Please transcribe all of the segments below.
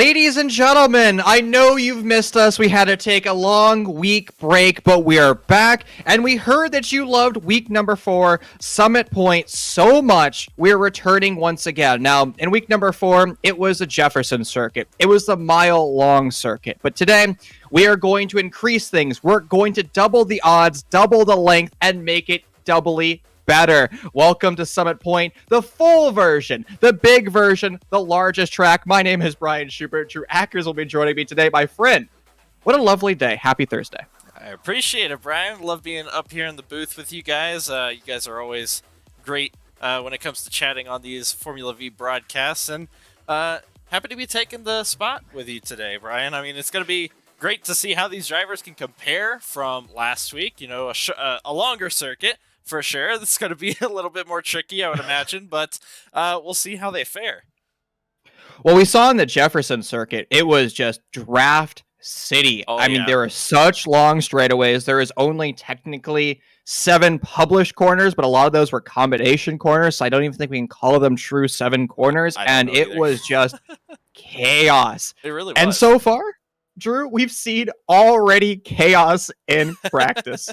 Ladies and gentlemen, I know you've missed us. We had to take a long week break, but we are back, and we heard that you loved week number 4, Summit Point, so much. We're returning once again. Now, in week number 4, it was a Jefferson circuit. It was the mile-long circuit. But today, we are going to increase things. We're going to double the odds, double the length, and make it doubly better. Welcome to Summit Point, the full version, the big version, the largest track. My name is Brian Schubert. Drew Ackers will be joining me today. My friend, what a lovely day. Happy Thursday. I appreciate it, Brian. Love being up here in the booth with you guys. You guys are always great when it comes to chatting on these Formula V broadcasts, and happy to be taking the spot with you today, Brian. I mean, it's going to be great to see how these drivers can compare from last week. You know, a longer circuit. For sure. This is going to be a little bit more tricky, I would imagine, but we'll see how they fare. Well, we saw in the Jefferson circuit, it was just draft city. I mean, there are such long straightaways. There is only technically 7 published corners, but a lot of those were combination corners, so I don't even think we can call them true 7 corners, and it was just chaos. It really was. And so far, Drew, we've seen already chaos in practice.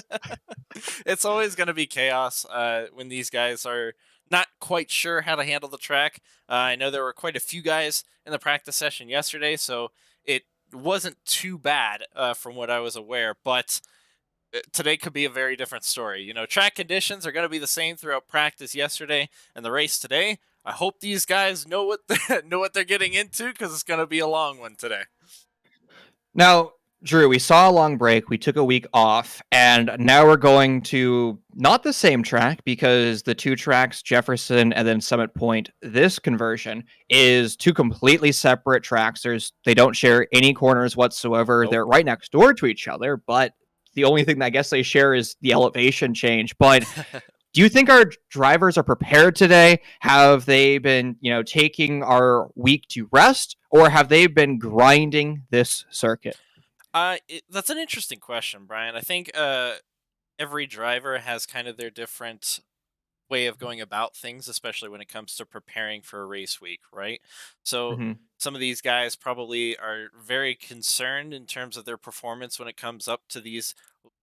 It's always going to be chaos when these guys are not quite sure how to handle the track. I know there were quite a few guys in the practice session yesterday, so it wasn't too bad from what I was aware, but today could be a very different story. You know, track conditions are going to be the same throughout practice yesterday and the race today. I hope these guys know what they're getting into, because it's going to be a long one today. Now, Drew, we saw a long break. We took a week off, and now we're going to not the same track, because the 2 tracks, Jefferson and then Summit Point, this conversion is 2 completely separate tracks. They don't share any corners whatsoever. Nope. They're right next door to each other, but the only thing that I guess they share is the elevation change. But do you think our drivers are prepared today? Have they been, taking our week to rest, or have they been grinding this circuit? That's an interesting question, Brian. I think every driver has kind of their different way of going about things, especially when it comes to preparing for a race week, right? So some of these guys probably are very concerned in terms of their performance when it comes up to these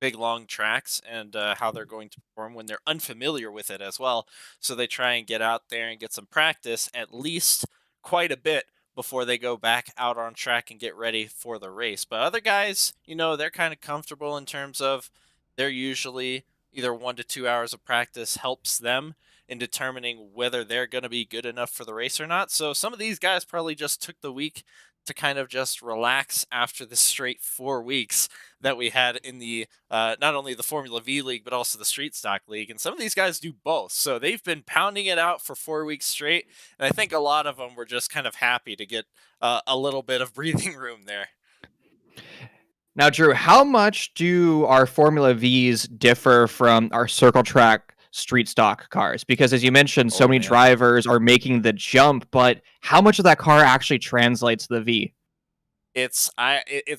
big long tracks, and how they're going to perform when they're unfamiliar with it as well. So they try and get out there and get some practice, at least quite a bit, before they go back out on track and get ready for the race. But other guys, they're kind of comfortable in terms of they're usually either 1 to 2 hours of practice helps them in determining whether they're going to be good enough for the race or not. So some of these guys probably just took the week to kind of just relax after the straight 4 weeks that we had in the not only the Formula V League, but also the Street Stock League. And some of these guys do both. So they've been pounding it out for 4 weeks straight. And I think a lot of them were just kind of happy to get a little bit of breathing room there. Now, Drew, how much do our Formula Vs differ from our circle track street stock cars? Because as you mentioned, so many drivers are making the jump, but how much of that car actually translates to the V? It's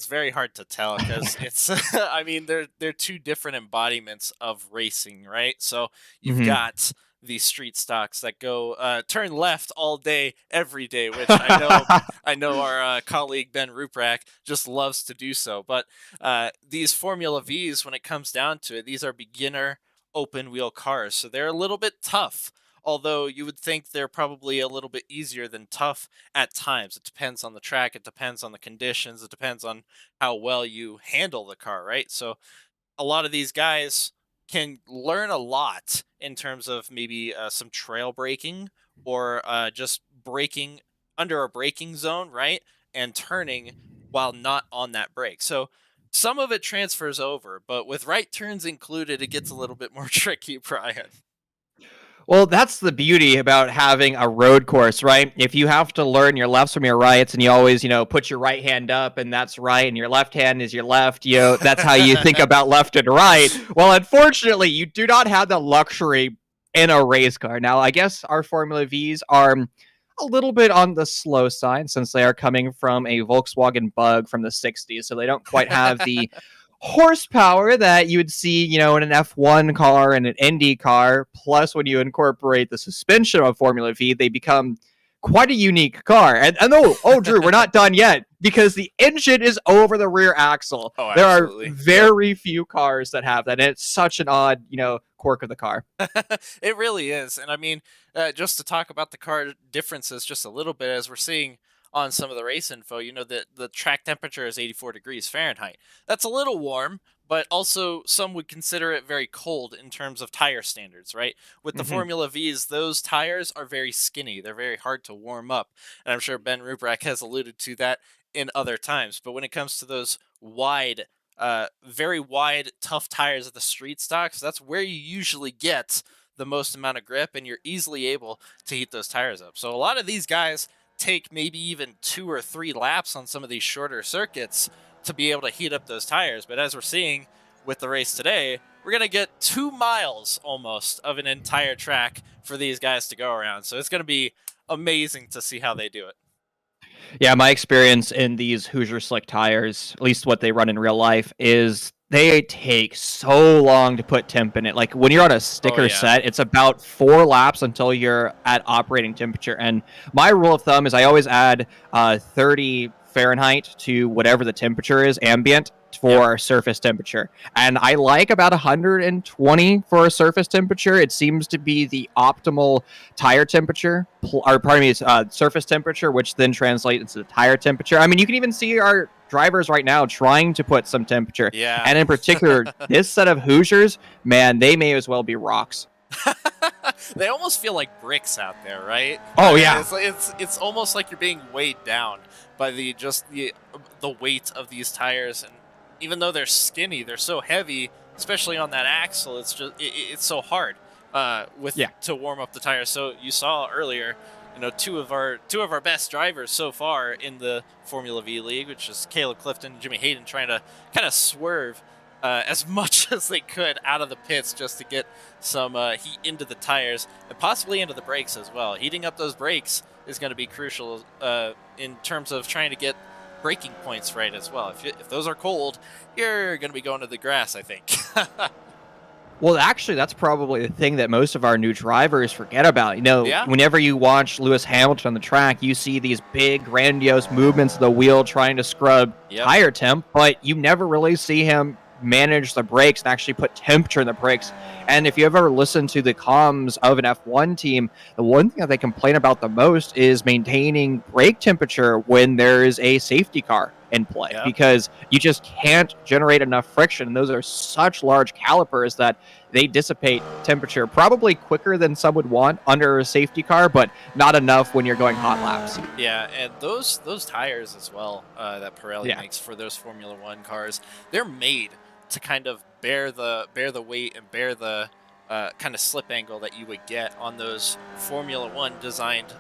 very hard to tell, because it's I mean, they're 2 different embodiments of racing, right? So you've got these street stocks that go turn left all day, every day, which I know our colleague Ben Ruprecht just loves to do so. But these Formula Vs, when it comes down to it, these are beginner open wheel cars, so they're a little bit tough, although you would think they're probably a little bit easier than tough at times. It depends on the track, it depends on the conditions, it depends on how well you handle the car, right? So a lot of these guys can learn a lot in terms of maybe some trail braking, or just braking under a braking zone, right? And turning while not on that brake. So some of it transfers over, but with right turns included, it gets a little bit more tricky, Brian. Well, that's the beauty about having a road course, right? If you have to learn your lefts from your rights, and you always, put your right hand up and that's right, and your left hand is your left, that's how you think about left and right. Well, unfortunately, you do not have the luxury in a race car. Now, I guess our Formula Vs are a little bit on the slow side, since they are coming from a Volkswagen Bug from the 60s, so they don't quite have the horsepower that you would see, in an F1 car and an Indy car. Plus, when you incorporate the suspension of Formula V, they become quite a unique car. And Drew, we're not done yet because the engine is over the rear axle. Oh, There are absolutely. very few cars that have that. And it's such an odd, quirk of the car. It really is. And I mean, just to talk about the car differences just a little bit, as we're seeing on some of the race info, the track temperature is 84 degrees Fahrenheit. That's a little warm, but also some would consider it very cold in terms of tire standards, right? With the Hmm. Formula Vs, those tires are very skinny. They're very hard to warm up. And I'm sure Ben Ruprecht has alluded to that in other times. But when it comes to those very wide, tough tires at the street stocks, that's where you usually get the most amount of grip, and you're easily able to heat those tires up. So a lot of these guys take maybe even 2 or 3 laps on some of these shorter circuits to be able to heat up those tires. But as we're seeing with the race today, we're going to get 2 miles almost of an entire track for these guys to go around. So it's going to be amazing to see how they do it. Yeah, my experience in these Hoosier Slick tires, at least what they run in real life, is they take so long to put temp in it. Like when you're on a sticker set, it's about 4 laps until you're at operating temperature. And my rule of thumb is I always add 30 Fahrenheit to whatever the temperature is, ambient, for surface temperature. And I like about 120 for a surface temperature. It seems to be the optimal tire temperature, surface temperature, which then translates into the tire temperature. I mean, you can even see our drivers right now trying to put some temperature. Yeah. And in particular, this set of Hoosiers, man, they may as well be rocks. They almost feel like bricks out there, right? Oh, yeah. It's almost like you're being weighed down by the weight of these tires. And even though they're skinny, they're so heavy, especially on that axle. It's so hard to warm up the tires. So you saw earlier, two of our best drivers so far in the Formula V League, which is Caleb Clifton and Jimmy Hayden, trying to kind of swerve as much as they could out of the pits just to get some heat into the tires and possibly into the brakes as well. Heating up those brakes is going to be crucial in terms of trying to get braking points right as well. If those are cold, you're going to be going to the grass, I think. Well, actually, that's probably the thing that most of our new drivers forget about. Whenever you watch Lewis Hamilton on the track, you see these big, grandiose movements of the wheel trying to scrub tire temp, but you never really see him manage the brakes and actually put temperature in the brakes. And if you ever listen to the comms of an F1 team, the one thing that they complain about the most is maintaining brake temperature when there is a safety car in play, because you just can't generate enough friction. And those are such large calipers that they dissipate temperature probably quicker than some would want under a safety car, but not enough when you're going hot laps. Yeah, and those tires as well that Pirelli makes for those Formula One cars, they're made to kind of bear the weight and bear the kind of slip angle that you would get on those Formula One designed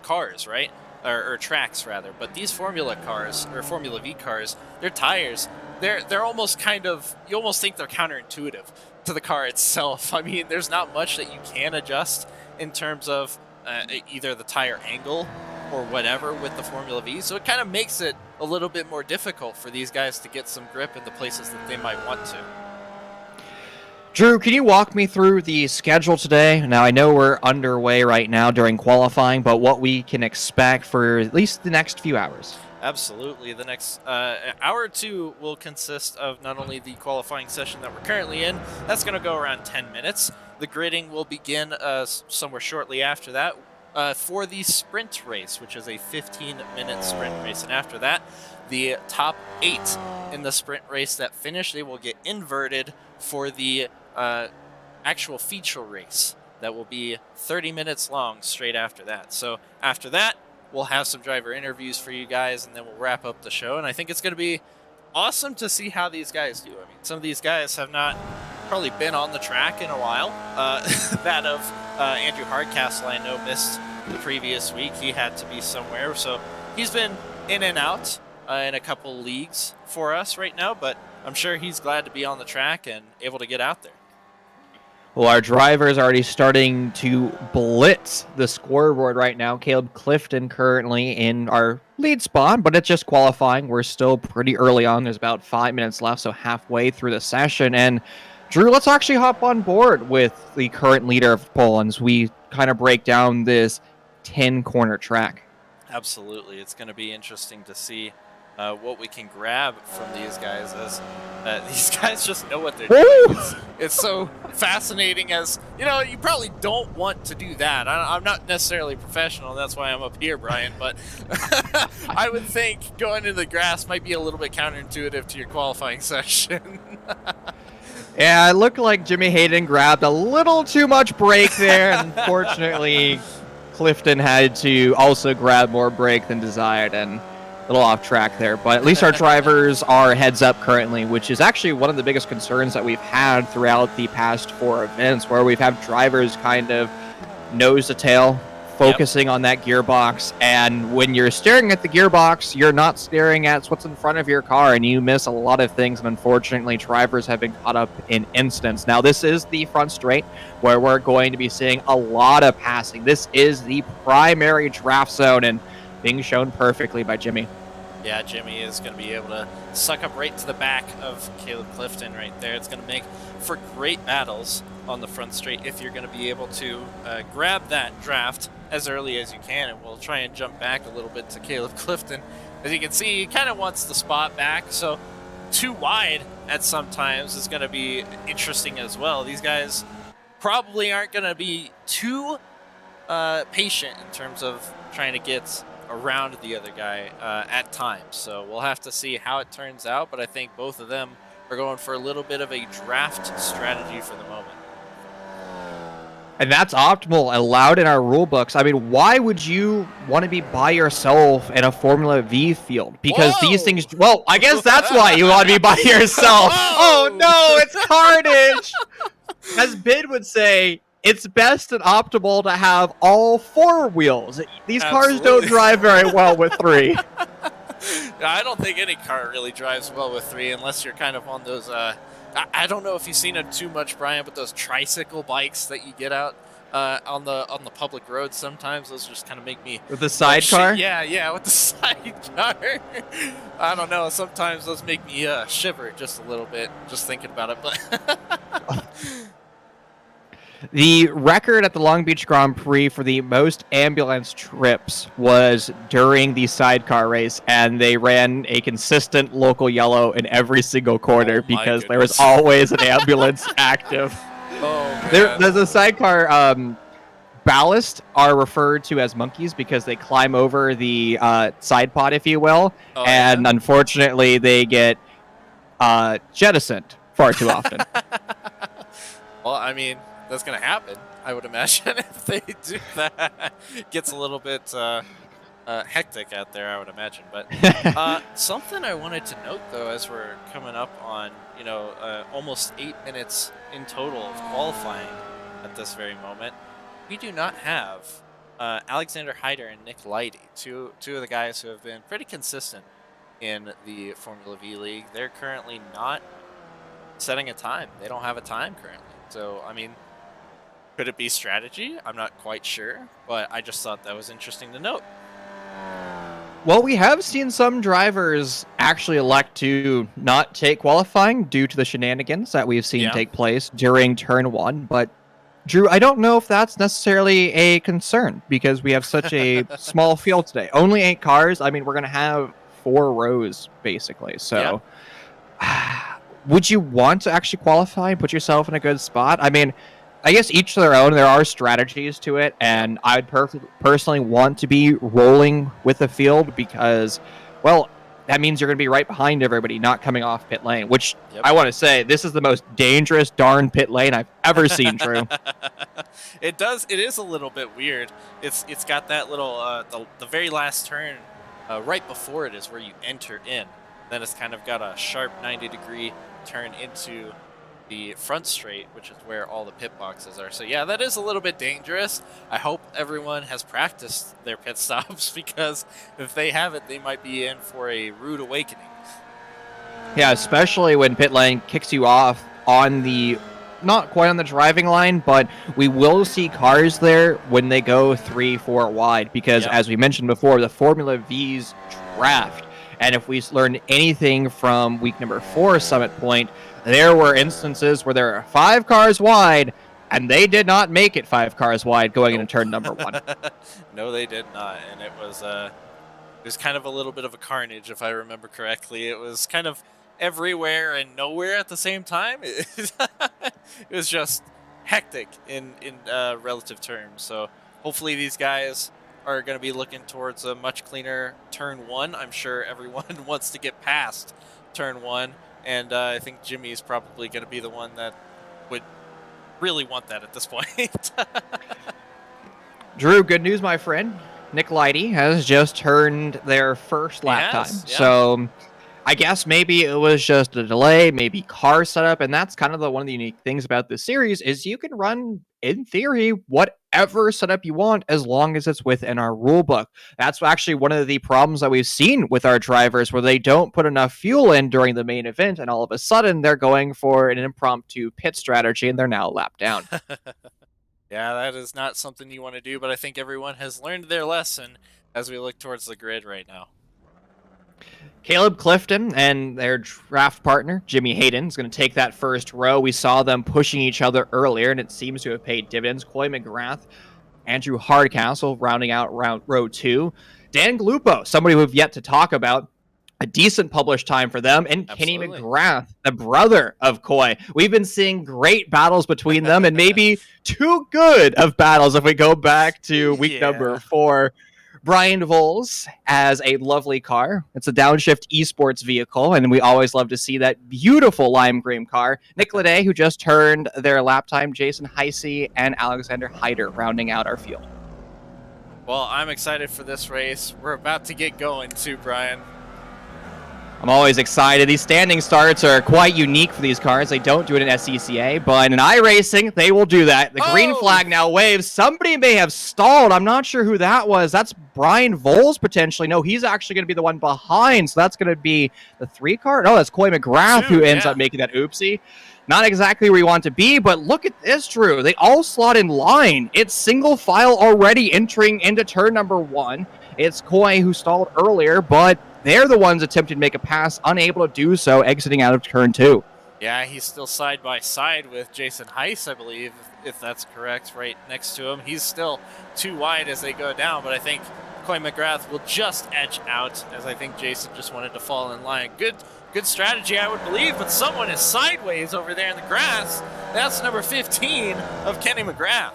cars, right? Or tracks rather. But these Formula cars or Formula V cars, their tires, they're almost you almost think they're counterintuitive to the car itself. I mean, there's not much that you can adjust in terms of either the tire angle or whatever with the Formula V. So it kind of makes it a little bit more difficult for these guys to get some grip in the places that they might want to. Drew, can you walk me through the schedule today? Now, I know we're underway right now during qualifying, but what we can expect for at least the next few hours. Absolutely. The next hour or two will consist of not only the qualifying session that we're currently in, that's going to go around 10 minutes. The gridding will begin somewhere shortly after that for the sprint race, which is a 15-minute sprint race. And after that, the top 8 in the sprint race that finish, they will get inverted for the actual feature race that will be 30 minutes long straight after that. So after that, we'll have some driver interviews for you guys, and then we'll wrap up the show. And I think it's going to be awesome to see how these guys do. I mean, some of these guys have not probably been on the track in a while. That of Andrew Hardcastle, I know, missed the previous week. He had to be somewhere. So he's been in and out in a couple leagues for us right now, but I'm sure he's glad to be on the track and able to get out there. Well, our driver is already starting to blitz the scoreboard right now. Caleb Clifton currently in our lead spot, but it's just qualifying. We're still pretty early on. There's about 5 minutes left, so halfway through the session. And Drew, let's actually hop on board with the current leader of Poland's. We kind of break down this 10 corner track. Absolutely. It's going to be interesting to see what we can grab from these guys, as these guys just know what they're doing. It's so fascinating, as, you know, you probably don't want to do that. I'm not necessarily professional, that's why I'm up here, Brian, but I would think going into the grass might be a little bit counterintuitive to your qualifying session. Yeah, it looked like Jimmy Hayden grabbed a little too much brake there. Unfortunately, Clifton had to also grab more brake than desired, and a little off track there. But at least our drivers are heads up currently, which is actually one of the biggest concerns that we've had throughout the past 4 events, where we've had drivers kind of nose to tail, focusing on that gearbox. And when you're staring at the gearbox, you're not staring at what's in front of your car, and you miss a lot of things. And unfortunately, drivers have been caught up in instance. Now, this is the front straight where we're going to be seeing a lot of passing. This is the primary draft zone, and being shown perfectly by Jimmy. Yeah, Jimmy is going to be able to suck up right to the back of Caleb Clifton right there. It's going to make for great battles on the front straight if you're going to be able to grab that draft as early as you can. And we'll try and jump back a little bit to Caleb Clifton. As you can see, he kind of wants the spot back, so too wide at some times is going to be interesting as well. These guys probably aren't going to be too patient in terms of trying to get around the other guy at times. So we'll have to see how it turns out, but I think both of them are going for a little bit of a draft strategy for the moment. And that's optimal, allowed in our rule books. I mean, why would you want to be by yourself in a Formula V field? Because these things, well, I guess that's why you want to be by yourself. Oh no, it's carnage! As Bid would say, it's best and optimal to have all 4 wheels. These cars don't drive very well with 3. I don't think any car really drives well with 3 unless you're kind of on those, I don't know if you've seen it too much, Brian, but those tricycle bikes that you get out on the public roads sometimes, those just kind of make me... With the sidecar? Yeah, with the sidecar. I don't know, sometimes those make me shiver just a little bit, just thinking about it, but... The record at the Long Beach Grand Prix for the most ambulance trips was during the sidecar race, and they ran a consistent local yellow in every single corner because there was always an ambulance active. Oh, There's a sidecar ballast are referred to as monkeys because they climb over the side pod, if you will, and unfortunately they get jettisoned far too often. Well, I mean... that's going to happen, I would imagine, if they do that. Gets a little bit hectic out there, I would imagine. But something I wanted to note, though, as we're coming up on, you know, almost 8 minutes in total of qualifying at this very moment, we do not have Alexander Hyder and Nick Leidy, two of the guys who have been pretty consistent in the Formula V League. They're currently not setting a time. They don't have a time currently. So, I mean... could it be strategy? I'm not quite sure, but I just thought that was interesting to note. Well, we have seen some drivers actually elect to not take qualifying due to the shenanigans that we've seen take place during Turn 1, but Drew, I don't know if that's necessarily a concern because we have such a small field today. Only 8 cars. I mean, we're going to have 4 rows, basically, so... would you want to actually qualify and put yourself in a good spot? I mean... I guess each to their own. There are strategies to it, and I'd personally want to be rolling with the field because, well, that means you're going to be right behind everybody, not coming off pit lane, which I want to say, this is the most dangerous darn pit lane I've ever seen, Drew. It is a little bit weird. It's got that little, the very last turn right before it is where you enter in. Then it's kind of got a sharp 90-degree turn into the front straight, which is where all the pit boxes are. So yeah, that is a little bit dangerous. I hope everyone has practiced their pit stops because if they haven't, they might be in for a rude awakening. Yeah, especially when pit lane kicks you off on the, not quite on the driving line, but we will see cars there when they go 3-4 wide because as we mentioned before, the Formula V's draft. And if we learned anything from week number 4 Summit Point, there were instances where there are 5 cars wide And they did not make it 5 cars wide going into Nope. turn number 1. No, they did not, and it was kind of a little bit of a carnage, if I remember correctly. It was kind of everywhere and nowhere at the same time. It was just hectic in relative terms. So hopefully these guys are going to be looking towards a much cleaner turn 1. I'm sure everyone wants to get past turn 1, and I think Jimmy is probably going to be the one that would really want that at this point. Drew, good news, my friend. Nick Lighty has just turned their first lap time. Yeah. So I guess maybe it was just a delay, maybe car setup, and that's kind of one of the unique things about this series is you can run, in theory, whatever setup you want as long as it's within our rule book. That's actually one of the problems that we've seen with our drivers where they don't put enough fuel in during the main event, and all of a sudden they're going for an impromptu pit strategy, and they're now lapped down. Yeah, that is not something you want to do, but I think everyone has learned their lesson as we look towards the grid right now. Caleb Clifton and their draft partner, Jimmy Hayden, is going to take that first row. We saw them pushing each other earlier, and it seems to have paid dividends. Coy McGrath, Andrew Hardcastle rounding out row 2. Dan Glupo, somebody we've yet to talk about, a decent published time for them, and Absolutely. Kenny McGrath, the brother of Coy. We've been seeing great battles between them, and maybe too good of battles if we go back to week number 4. Brian Voles has a lovely car. It's a Downshift Esports vehicle, and we always love to see that beautiful lime green car. Nick Lede, who just turned their lap time, Jason Heisey, and Alexander Hyder rounding out our field. Well, I'm excited for this race. We're about to get going too, Brian. I'm always excited. These standing starts are quite unique for these cars. They don't do it in SCCA, but in iRacing, they will do that. The green flag now waves. Somebody may have stalled. I'm not sure who that was. That's Brian Voles, potentially. No, he's actually going to be the one behind, so that's going to be the 3 car. No, that's Coy McGrath who ends up making that oopsie. Not exactly where you want to be, but look at this, Drew. They all slot in line. It's single file already entering into turn number 1. It's Coy who stalled earlier, but they're the ones attempting to make a pass, unable to do so, exiting out of turn 2. Yeah, he's still side by side with Jason Heiss, I believe, if that's correct, right next to him. He's still too wide as they go down, but I think Coy McGrath will just edge out, as I think Jason just wanted to fall in line. Good strategy, I would believe, but someone is sideways over there in the grass. That's number 15 of Kenny McGrath.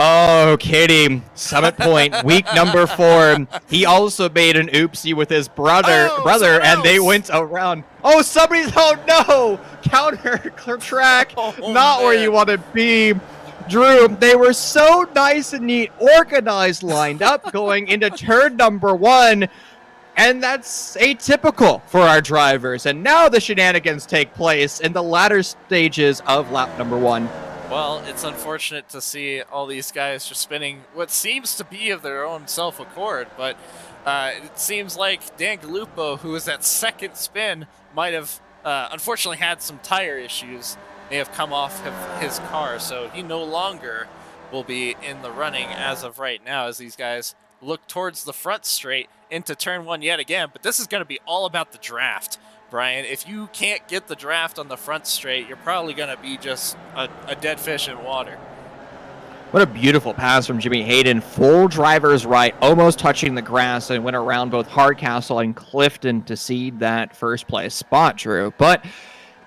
Oh, Kitty, Summit Point, week number 4. He also made an oopsie with his brother, and they went around. Oh, no! Counter track, not where you want to be. Drew, they were so nice and neat, organized, lined up, going into turn number 1. And that's atypical for our drivers. And now the shenanigans take place in the latter stages of lap number 1. Well, it's unfortunate to see all these guys just spinning what seems to be of their own self-accord, but it seems like Dan Galupo, who was that second spin, might have unfortunately had some tire issues, may have come off of his car, so he no longer will be in the running as of right now as these guys look towards the front straight into turn 1 yet again, but this is going to be all about the draft. Brian, if you can't get the draft on the front straight, you're probably going to be just a dead fish in water. What a beautiful pass from Jimmy Hayden. Full driver's right, almost touching the grass, and went around both Hardcastle and Clifton to cede that first place spot, Drew. But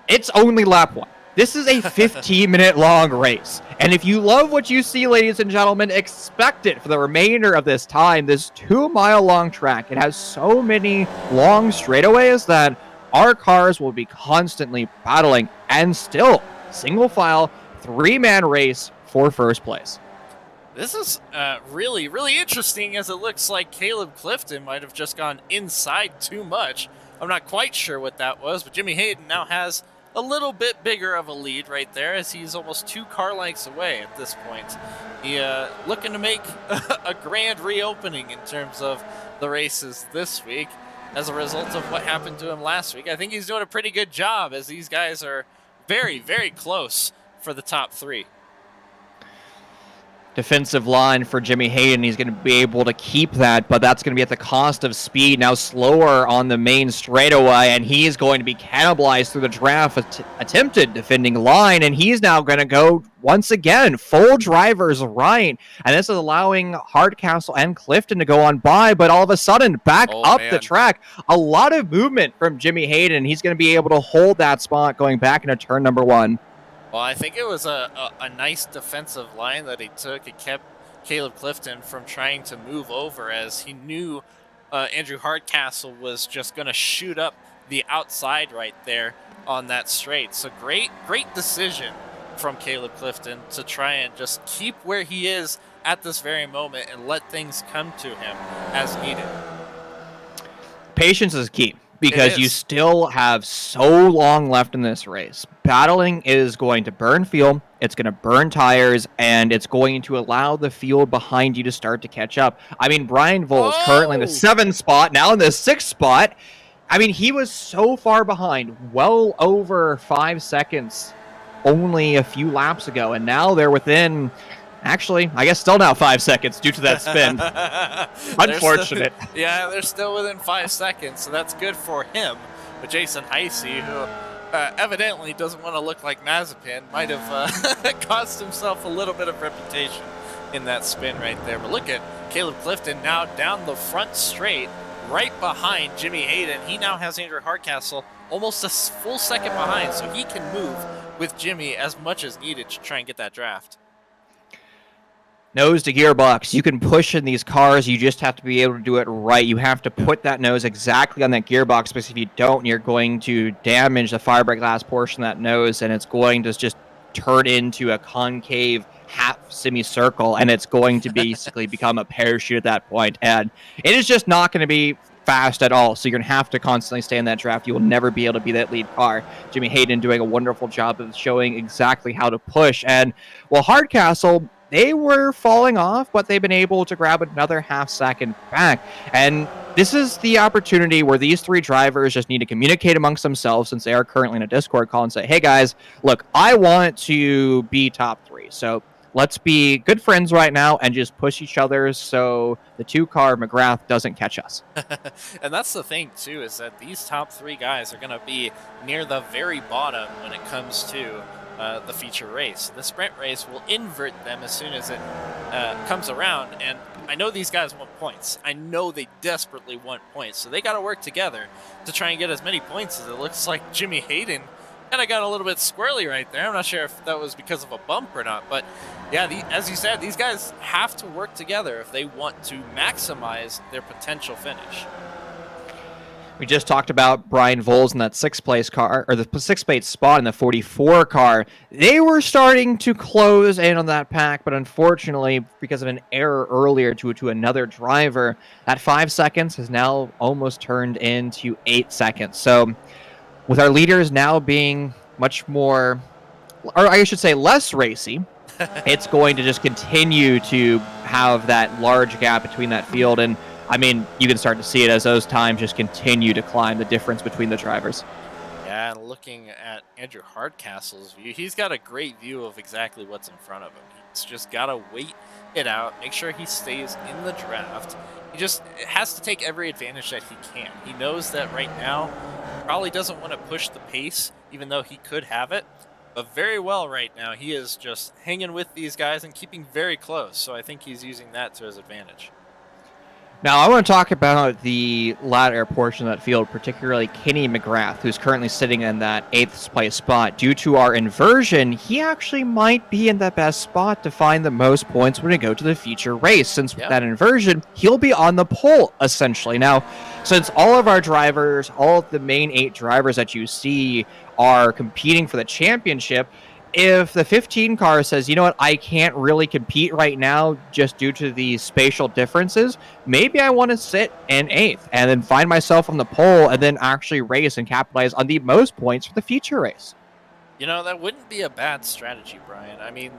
it's only lap 1. This is a 15-minute long race. And if you love what you see, ladies and gentlemen, expect it for the remainder of this time. This 2-mile-long track, it has so many long straightaways that our cars will be constantly battling, and still single file 3-man race for first place. This is really, really interesting, as it looks like Caleb Clifton might have just gone inside too much. I'm not quite sure what that was, but Jimmy Hayden now has a little bit bigger of a lead right there, as he's almost 2 car lengths away at this point. He looking to make a grand reopening in terms of the races this week as a result of what happened to him last week. I think he's doing a pretty good job, as these guys are very, very close for the top 3. defensive line for Jimmy Hayden. He's going to be able to keep that, but that's going to be at the cost of speed. Now slower on the main straightaway, and he's going to be cannibalized through the draft attempted defending line, and he's now going to go once again full driver's right, and this is allowing Hardcastle and Clifton to go on by, but all of a sudden back up the track. A lot of movement from Jimmy Hayden. He's going to be able to hold that spot going back into turn number 1. Well, I think it was a nice defensive line that he took. It kept Caleb Clifton from trying to move over, as he knew Andrew Hardcastle was just going to shoot up the outside right there on that straight. So great decision from Caleb Clifton to try and just keep where he is at this very moment and let things come to him as needed. Patience is key, because you still have so long left in this race. Battling is going to burn fuel, it's going to burn tires, and it's going to allow the field behind you to start to catch up. I mean, Brian Voles currently in the 7th spot, now in the 6th spot. I mean, he was so far behind, well over 5 seconds only a few laps ago, and now they're within... Actually, I guess still now 5 seconds due to that spin. Unfortunate. They're still within 5 seconds, so that's good for him. But Jason Heisey, who evidently doesn't want to look like Mazepin, might have cost himself a little bit of reputation in that spin right there. But look at Caleb Clifton now down the front straight, right behind Jimmy Hayden. He now has Andrew Hardcastle almost a full second behind, so he can move with Jimmy as much as needed to try and get that draft. Nose to gearbox. You can push in these cars. You just have to be able to do it right. You have to put that nose exactly on that gearbox, because if you don't, you're going to damage the fiberglass portion of that nose, and it's going to just turn into a concave half semicircle, and it's going to basically become a parachute at that point. And it is just not going to be fast at all, so you're going to have to constantly stay in that draft. You will never be able to be that lead car. Jimmy Hayden doing a wonderful job of showing exactly how to push. And, well, Hardcastle, they were falling off, but they've been able to grab another half second back. And this is the opportunity where these 3 drivers just need to communicate amongst themselves, since they are currently in a Discord call, and say, hey guys, look, I want to be top 3. So let's be good friends right now and just push each other so the 2-car McGrath doesn't catch us. And that's the thing, too, is that these top 3 guys are going to be near the very bottom when it comes to the feature race. The sprint race will invert them as soon as it comes around, and I know these guys want points. I know they desperately want points, so they got to work together to try and get as many points as it looks like Jimmy Hayden kind of got a little bit squirrely right there. I'm not sure if that was because of a bump or not, but yeah, as you said, these guys have to work together if they want to maximize their potential finish. We just talked about Brian Voles in that 6th place car, or the 6th place spot in the 44 car. They were starting to close in on that pack, but unfortunately, because of an error earlier to another driver, that 5 seconds has now almost turned into 8 seconds. So with our leaders now being much more, or I should say less racy, it's going to just continue to have that large gap between that field. And I mean, you can start to see it as those times just continue to climb, the difference between the drivers. Yeah, and looking at Andrew Hardcastle's view, he's got a great view of exactly what's in front of him. He's just got to wait it out, make sure he stays in the draft. He just has to take every advantage that he can. He knows that right now, probably doesn't want to push the pace, even though he could have it. But very well right now, he is just hanging with these guys and keeping very close. So I think he's using that to his advantage. Now, I want to talk about the latter portion of that field, particularly Kenny McGrath, who's currently sitting in that 8th place spot. Due to our inversion, he actually might be in the best spot to find the most points when we go to the feature race. Since with that inversion, he'll be on the pole, essentially. Now, since all of our drivers, all of the main 8 drivers that you see are competing for the championship, if the 15 car says, you know what, I can't really compete right now just due to the spatial differences, maybe I want to sit in 8th and then find myself on the pole and then actually race and capitalize on the most points for the feature race. You know, that wouldn't be a bad strategy, Brian. I mean,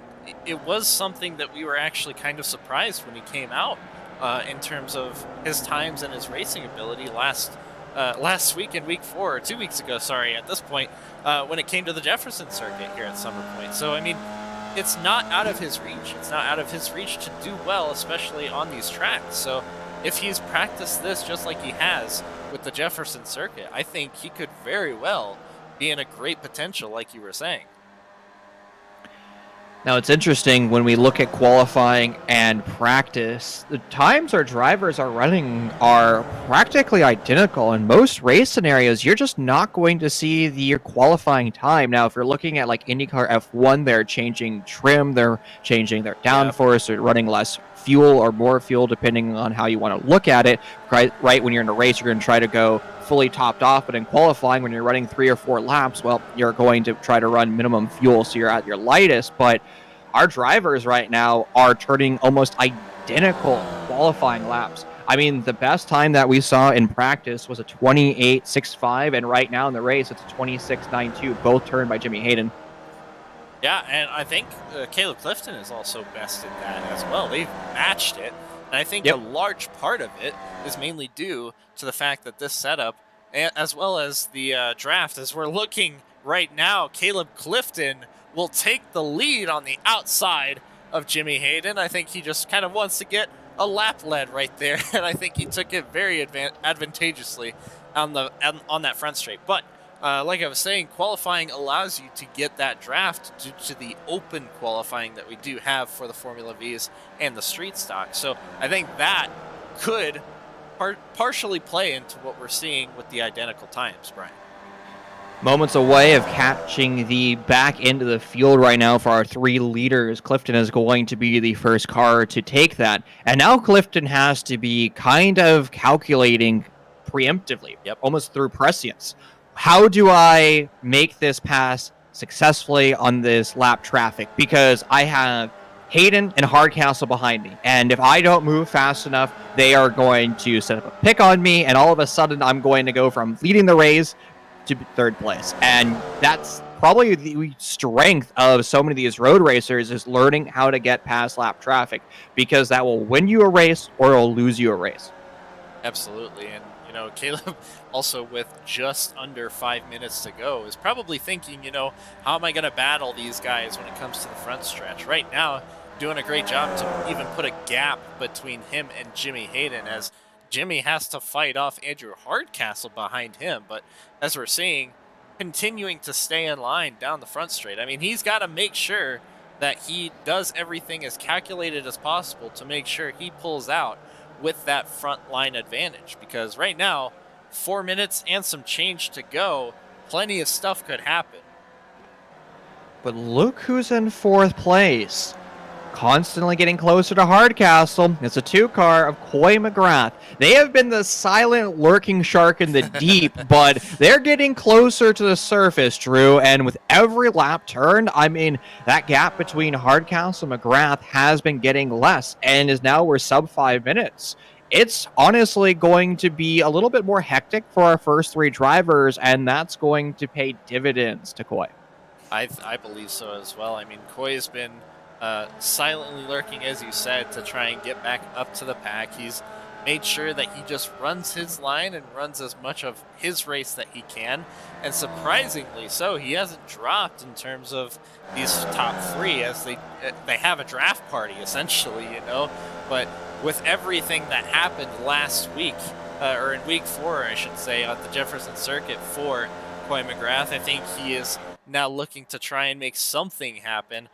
it was something that we were actually kind of surprised when he came out in terms of his times and his racing ability last week in week 4, or 2 weeks ago, sorry, at this point, when it came to the Jefferson circuit here at Summer Point. So, I mean, it's not out of his reach. It's not out of his reach to do well, especially on these tracks. So if he's practiced this just like he has with the Jefferson circuit, I think he could very well be in a great potential, like you were saying. Now, it's interesting when we look at qualifying and practice, the times our drivers are running are practically identical. In most race scenarios, you're just not going to see the qualifying time. Now, if you're looking at like IndyCar F1, they're changing trim, they're changing their downforce, they're running less fuel or more fuel, depending on how you want to look at it. Right when you're in a race, you're going to try to go fully topped off, but in qualifying, when you're running 3 or 4 laps, well, you're going to try to run minimum fuel, so you're at your lightest. But our drivers right now are turning almost identical qualifying laps. I mean, the best time that we saw in practice was a 28.65, and right now in the race, it's a 26.92, both turned by Jimmy Hayden. Yeah, and I think Caleb Clifton is also best in that as well. They've matched it, and I think a large part of it is mainly due to the fact that this setup, as well as the draft, as we're looking right now, Caleb Clifton will take the lead on the outside of Jimmy Hayden. I think he just kind of wants to get a lap lead right there, and I think he took it very advantageously on that front straight. But like I was saying, qualifying allows you to get that draft due to the open qualifying that we do have for the Formula Vs and the street stock. So I think that could partially play into what we're seeing with the identical times, Brian. Moments away of catching the back end of the field right now for our 3 leaders. Clifton is going to be the first car to take that. And now Clifton has to be kind of calculating preemptively, almost through prescience. How do I make this pass successfully on this lap traffic? Because I have Hayden and Hardcastle behind me, and if I don't move fast enough, they are going to set up a pick on me, and all of a sudden I'm going to go from leading the race to 3rd place. And that's probably the strength of so many of these road racers, is learning how to get past lap traffic, because that will win you a race or it will lose you a race. Absolutely. And you know, Caleb also, with just under 5 minutes to go, is probably thinking, you know, how am I going to battle these guys when it comes to the front stretch? Right now, doing a great job to even put a gap between him and Jimmy Hayden, as Jimmy has to fight off Andrew Hardcastle behind him. But as we're seeing, continuing to stay in line down the front straight. I mean, he's got to make sure that he does everything as calculated as possible to make sure he pulls out with that front line advantage, because right now, 4 minutes and some change to go, plenty of stuff could happen. But look who's in 4th place. Constantly getting closer to Hardcastle. It's a 2-car of Coy McGrath. They have been the silent lurking shark in the deep, but they're getting closer to the surface, Drew. And with every lap turned, I mean, that gap between Hardcastle and McGrath has been getting less, and is now we're sub 5 minutes. It's honestly going to be a little bit more hectic for our first 3 drivers, and that's going to pay dividends to Coy. I believe so as well. I mean, Coy has been silently lurking, as you said, to try and get back up to the pack. He's made sure that he just runs his line and runs as much of his race that he can. And surprisingly so, he hasn't dropped in terms of these top 3, as they have a draft party, essentially, you know. But with everything that happened last week, or in week 4, I should say, on the Jefferson circuit for Coy McGrath, I think he is now looking to try and make something happen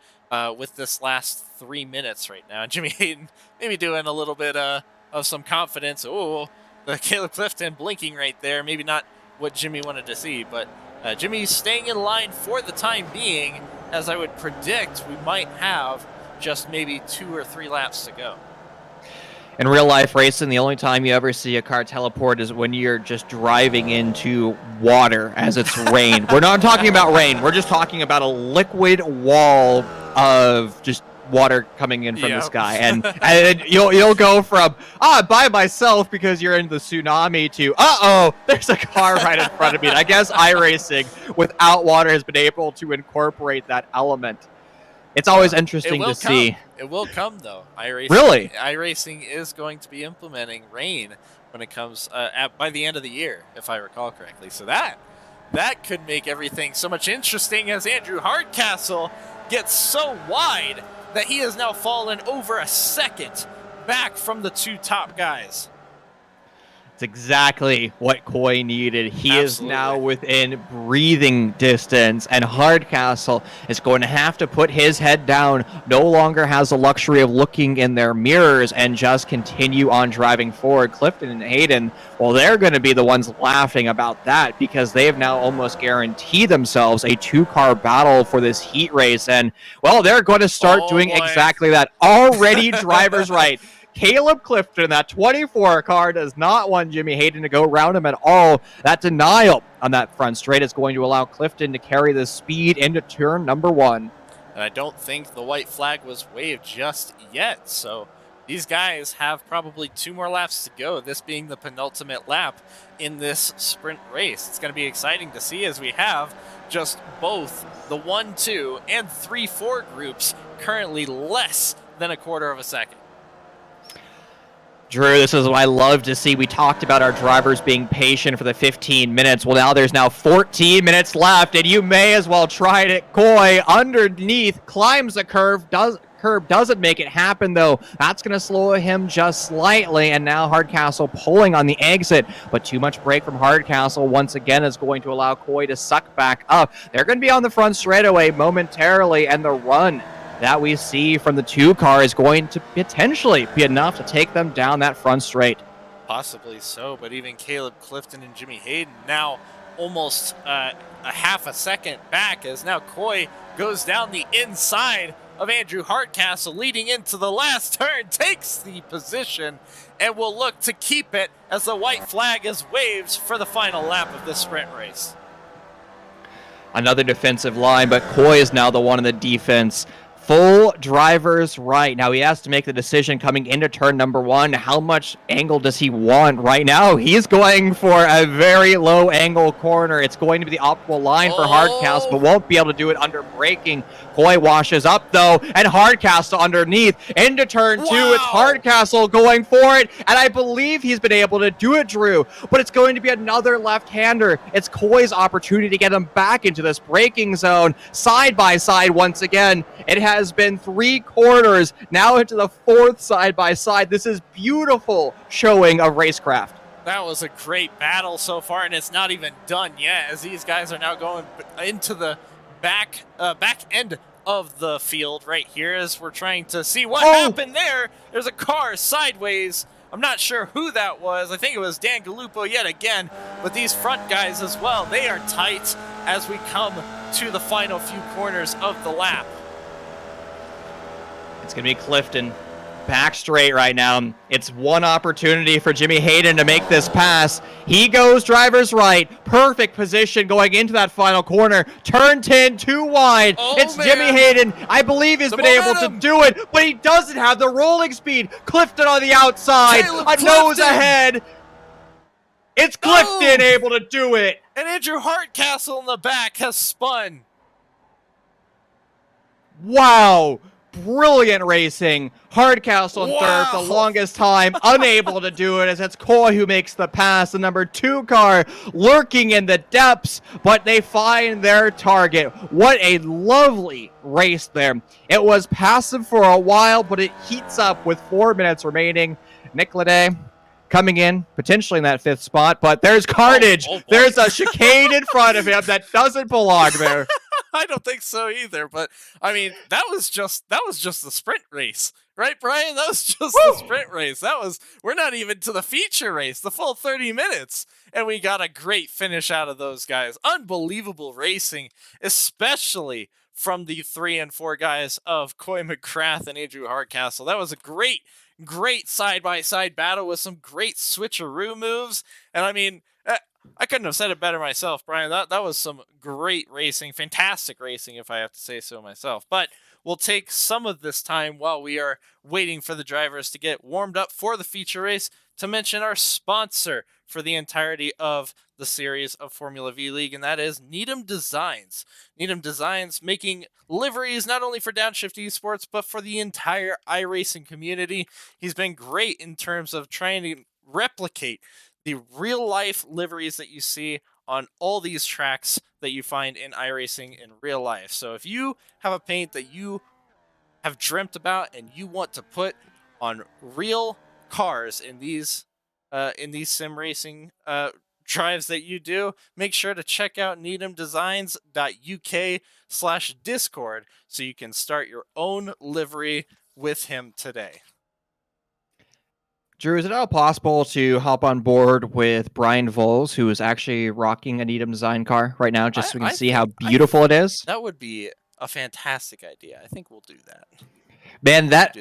with this last 3 minutes right now. Jimmy Hayden maybe doing a little bit of some confidence. Oh, the Caleb Clifton blinking right there. Maybe not what Jimmy wanted to see, but Jimmy's staying in line for the time being, as I would predict we might have just maybe 2 or 3 laps to go. In real life racing, the only time you ever see a car teleport is when you're just driving into water as it's rain. We're not talking about rain. We're just talking about a liquid wall of just water coming in from the sky. And you'll go from, by myself because you're in the tsunami, to, there's a car right in front of me. And I guess iRacing without water has been able to incorporate that element. It's always interesting to see. It will come, though. iRacing is going to be implementing rain when it comes by the end of the year, if I recall correctly. So that could make everything so much interesting, as Andrew Hardcastle gets so wide that he has now fallen over a second back from the two top guys. It's exactly what Coy needed. He is now Absolutely. within breathing distance, and Hardcastle is going to have to put his head down. No longer has the luxury of looking in their mirrors and just continue on driving forward. Clifton and Hayden, well, they're going to be the ones laughing about that because they have now almost guaranteed themselves a two-car battle for this heat race. And, well, they're going to start doing exactly that. Already drivers right. Caleb Clifton, that 24 car, does not want Jimmy Hayden to go around him at all. That denial on that front straight is going to allow Clifton to carry the speed into turn number 1. And I don't think the white flag was waved just yet, so these guys have probably 2 more laps to go, this being the penultimate lap in this sprint race. It's going to be exciting to see as we have just both the 1, 2, and 3, 4 groups currently less than a quarter of a second. Drew, this is what I love to see. We talked about our drivers being patient for the 15 minutes. Well, now there's now 14 minutes left, and you may as well try it. Coy underneath climbs the curve, doesn't make it happen, though. That's going to slow him just slightly, and now Hardcastle pulling on the exit, but too much brake from Hardcastle once again is going to allow Coy to suck back up. They're going to be on the front straightaway momentarily, and the run that we see from the 2 car is going to potentially be enough to take them down that front straight. Possibly so, but even Caleb Clifton and Jimmy Hayden now almost a half a second back as now Coy goes down the inside of Andrew Hardcastle leading into the last turn, takes the position, and will look to keep it as the white flag is waved for the final lap of this sprint race. Another defensive line, but Coy is now the one in the defense. Full driver's right. Now he has to make the decision coming into turn number 1. How much angle does he want right now? He's going for a very low angle corner. It's going to be the optimal line for Hardcastle, but won't be able to do it under braking. Coy washes up though, and Hardcastle underneath into turn 2. It's Hardcastle going for it, and I believe he's been able to do it, Drew, but it's going to be another left-hander. It's Coy's opportunity to get him back into this braking zone. Side by side once again. It has been 3 corners, now into the 4th side by side. This is beautiful showing of racecraft. That was a great battle so far, and it's not even done yet as these guys are now going into the back end of the field right here as we're trying to see what happened there. There's a car sideways. I'm not sure who that was. I think it was Dan Gallupo yet again, but these front guys as well, they are tight as we come to the final few corners of the lap. It's going to be Clifton back straight right now. It's one opportunity for Jimmy Hayden to make this pass. He goes driver's right. Perfect position going into that final corner. Turn 10, too wide. It's man. Jimmy Hayden. I believe he's been able to do it, but he doesn't have the rolling speed. Clifton on the outside. Nose ahead. It's Clifton able to do it. And Andrew Hardcastle in the back has spun. Wow. Brilliant racing. Hardcastle in third for the longest time, unable to do it as it's Coy who makes the pass. The number 2 car lurking in the depths, but they find their target. What a lovely race there. It was passive for a while, but it heats up with 4 minutes remaining. Nick Lede coming in, potentially in that 5th spot, but there's carnage. There's a chicane in front of him that doesn't belong there. I don't think so either, but I mean, that was just the sprint race, right, Brian? That was just the sprint race. We're not even to the feature race, the full 30 minutes, and we got a great finish out of those guys. Unbelievable racing, especially from the 3 and 4 guys of Coy McGrath and Andrew Hardcastle. That was a great side-by-side battle with some great switcheroo moves, and I mean, I couldn't have said it better myself, Brian. That was some great racing, fantastic racing, if I have to say so myself. But we'll take some of this time while we are waiting for the drivers to get warmed up for the feature race to mention our sponsor for the entirety of the series of Formula V League, and that is Needham Designs. Needham Designs making liveries not only for Downshift Esports, but for the entire iRacing community. He's been great in terms of trying to replicate the real-life liveries that you see on all these tracks that you find in iRacing in real life. So if you have a paint that you have dreamt about and you want to put on real cars in these sim racing drives that you do, make sure to check out needhamdesigns.uk/discord so you can start your own livery with him today. Drew, is it at all possible to hop on board with Brian Voles, who is actually rocking a Needham Design car right now, just so we can see how beautiful it is? That would be a fantastic idea. I think we'll do that. Man, that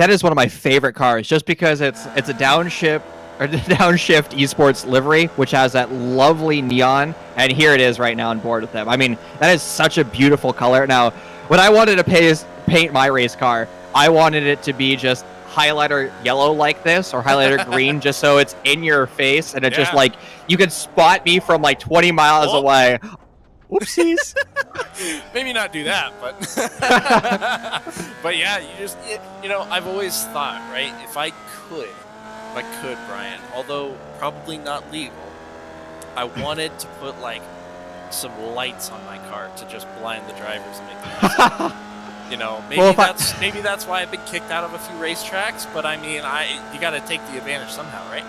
is one of my favorite cars, just because it's a Downshift Esports livery, which has that lovely neon, and here it is right now on board with them. I mean, that is such a beautiful color. Now, when I wanted to paint my race car, I wanted it to be just highlighter yellow like this, or highlighter green, just so it's in your face, and it's just like you can spot me from like 20 miles away. Whoopsies. Maybe not do that, but but yeah, you know, I've always thought, right, if I could, Brian, although probably not legal, I wanted to put like some lights on my car to just blind the drivers and make them you know, maybe that's why I've been kicked out of a few racetracks, but I mean, you got to take the advantage somehow, right?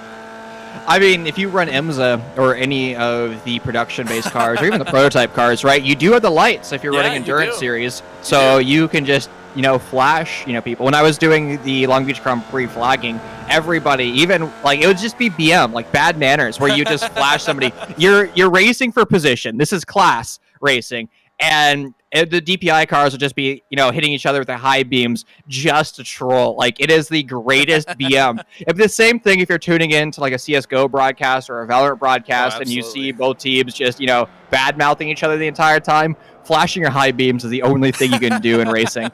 I mean, if you run IMSA or any of the production-based cars, or even the prototype cars, right, you do have the lights if you're running Endurance Series, so you can just, you know, flash, you know, people. When I was doing the Long Beach Grand Prix flagging, everybody, even, like, it would just be BM, like bad manners, where you just flash somebody. You're racing for position. This is class racing. And the DPI cars will just be, you know, hitting each other with the high beams just to troll. Like, it is the greatest BM. If the same thing if you're tuning in to like a CSGO broadcast or a Valorant broadcast and you see both teams just, you know, bad-mouthing each other the entire time, flashing your high beams is the only thing you can do in racing.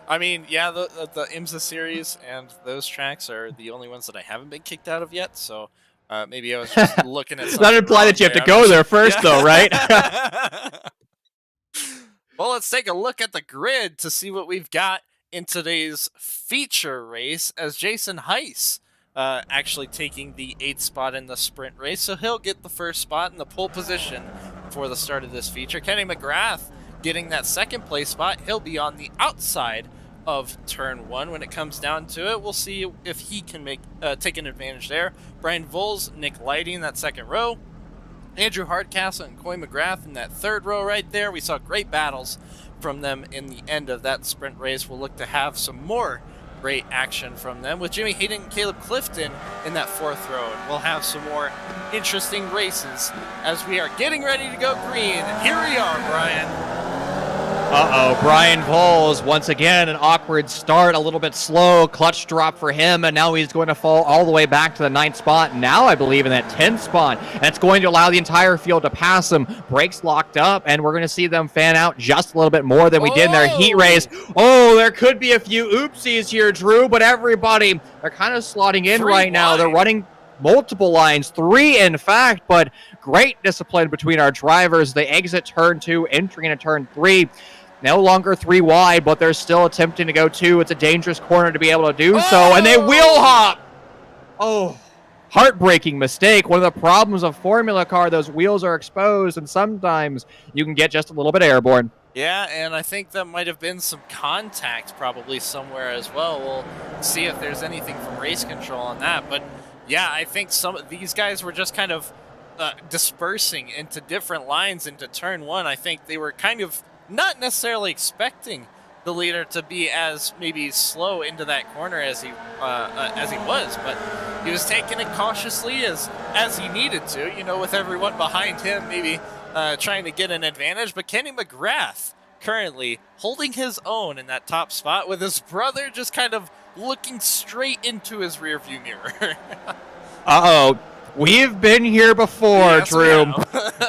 I mean, yeah, the IMSA series and those tracks are the only ones that I haven't been kicked out of yet, so maybe I was just looking at something. That imply that you have to go there first, though, right? Well, let's take a look at the grid to see what we've got in today's feature race, as Jason Heiss actually taking the 8th spot in the sprint race, so he'll get the first spot in the pole position for the start of this feature. Kenny McGrath getting that 2nd place spot. He'll be on the outside of turn 1 when it comes down to it. We'll see if he can take an advantage there. Brian Voles, Nick Lighting, that 2nd row. Andrew Hardcastle and Coy McGrath in that 3rd row right there. We saw great battles from them in the end of that sprint race. We'll look to have some more great action from them with Jimmy Hayden and Caleb Clifton in that 4th row. And we'll have some more interesting races as we are getting ready to go green. Here we are, Brian. Uh-oh, Brian Voles, once again, an awkward start, a little bit slow, clutch drop for him, and now he's going to fall all the way back to the 9th spot, now I believe in that 10th spot. That's going to allow the entire field to pass him. Brakes locked up, and we're going to see them fan out just a little bit more than we did in their heat race. Oh, there could be a few oopsies here, Drew, but everybody, they're kind of slotting in right now. They're running multiple lines, 3 in fact, but great discipline between our drivers. They exit turn 2, entering into turn 3. No longer 3 wide, but they're still attempting to go 2. It's a dangerous corner to be able to do so, and they wheel hop. Oh, heartbreaking mistake. One of the problems of Formula Car, those wheels are exposed, and sometimes you can get just a little bit airborne. Yeah, and I think that might have been some contact probably somewhere as well. We'll see if there's anything from race control on that. But yeah, I think some of these guys were just kind of dispersing into different lines into turn 1. I think they were kind of not necessarily expecting the leader to be as maybe slow into that corner as he was, but he was taking it cautiously as he needed to, you know, with everyone behind him maybe trying to get an advantage. But Kenny McGrath currently holding his own in that top spot, with his brother just kind of looking straight into his rearview mirror. Uh-oh. We've been here before, Drew.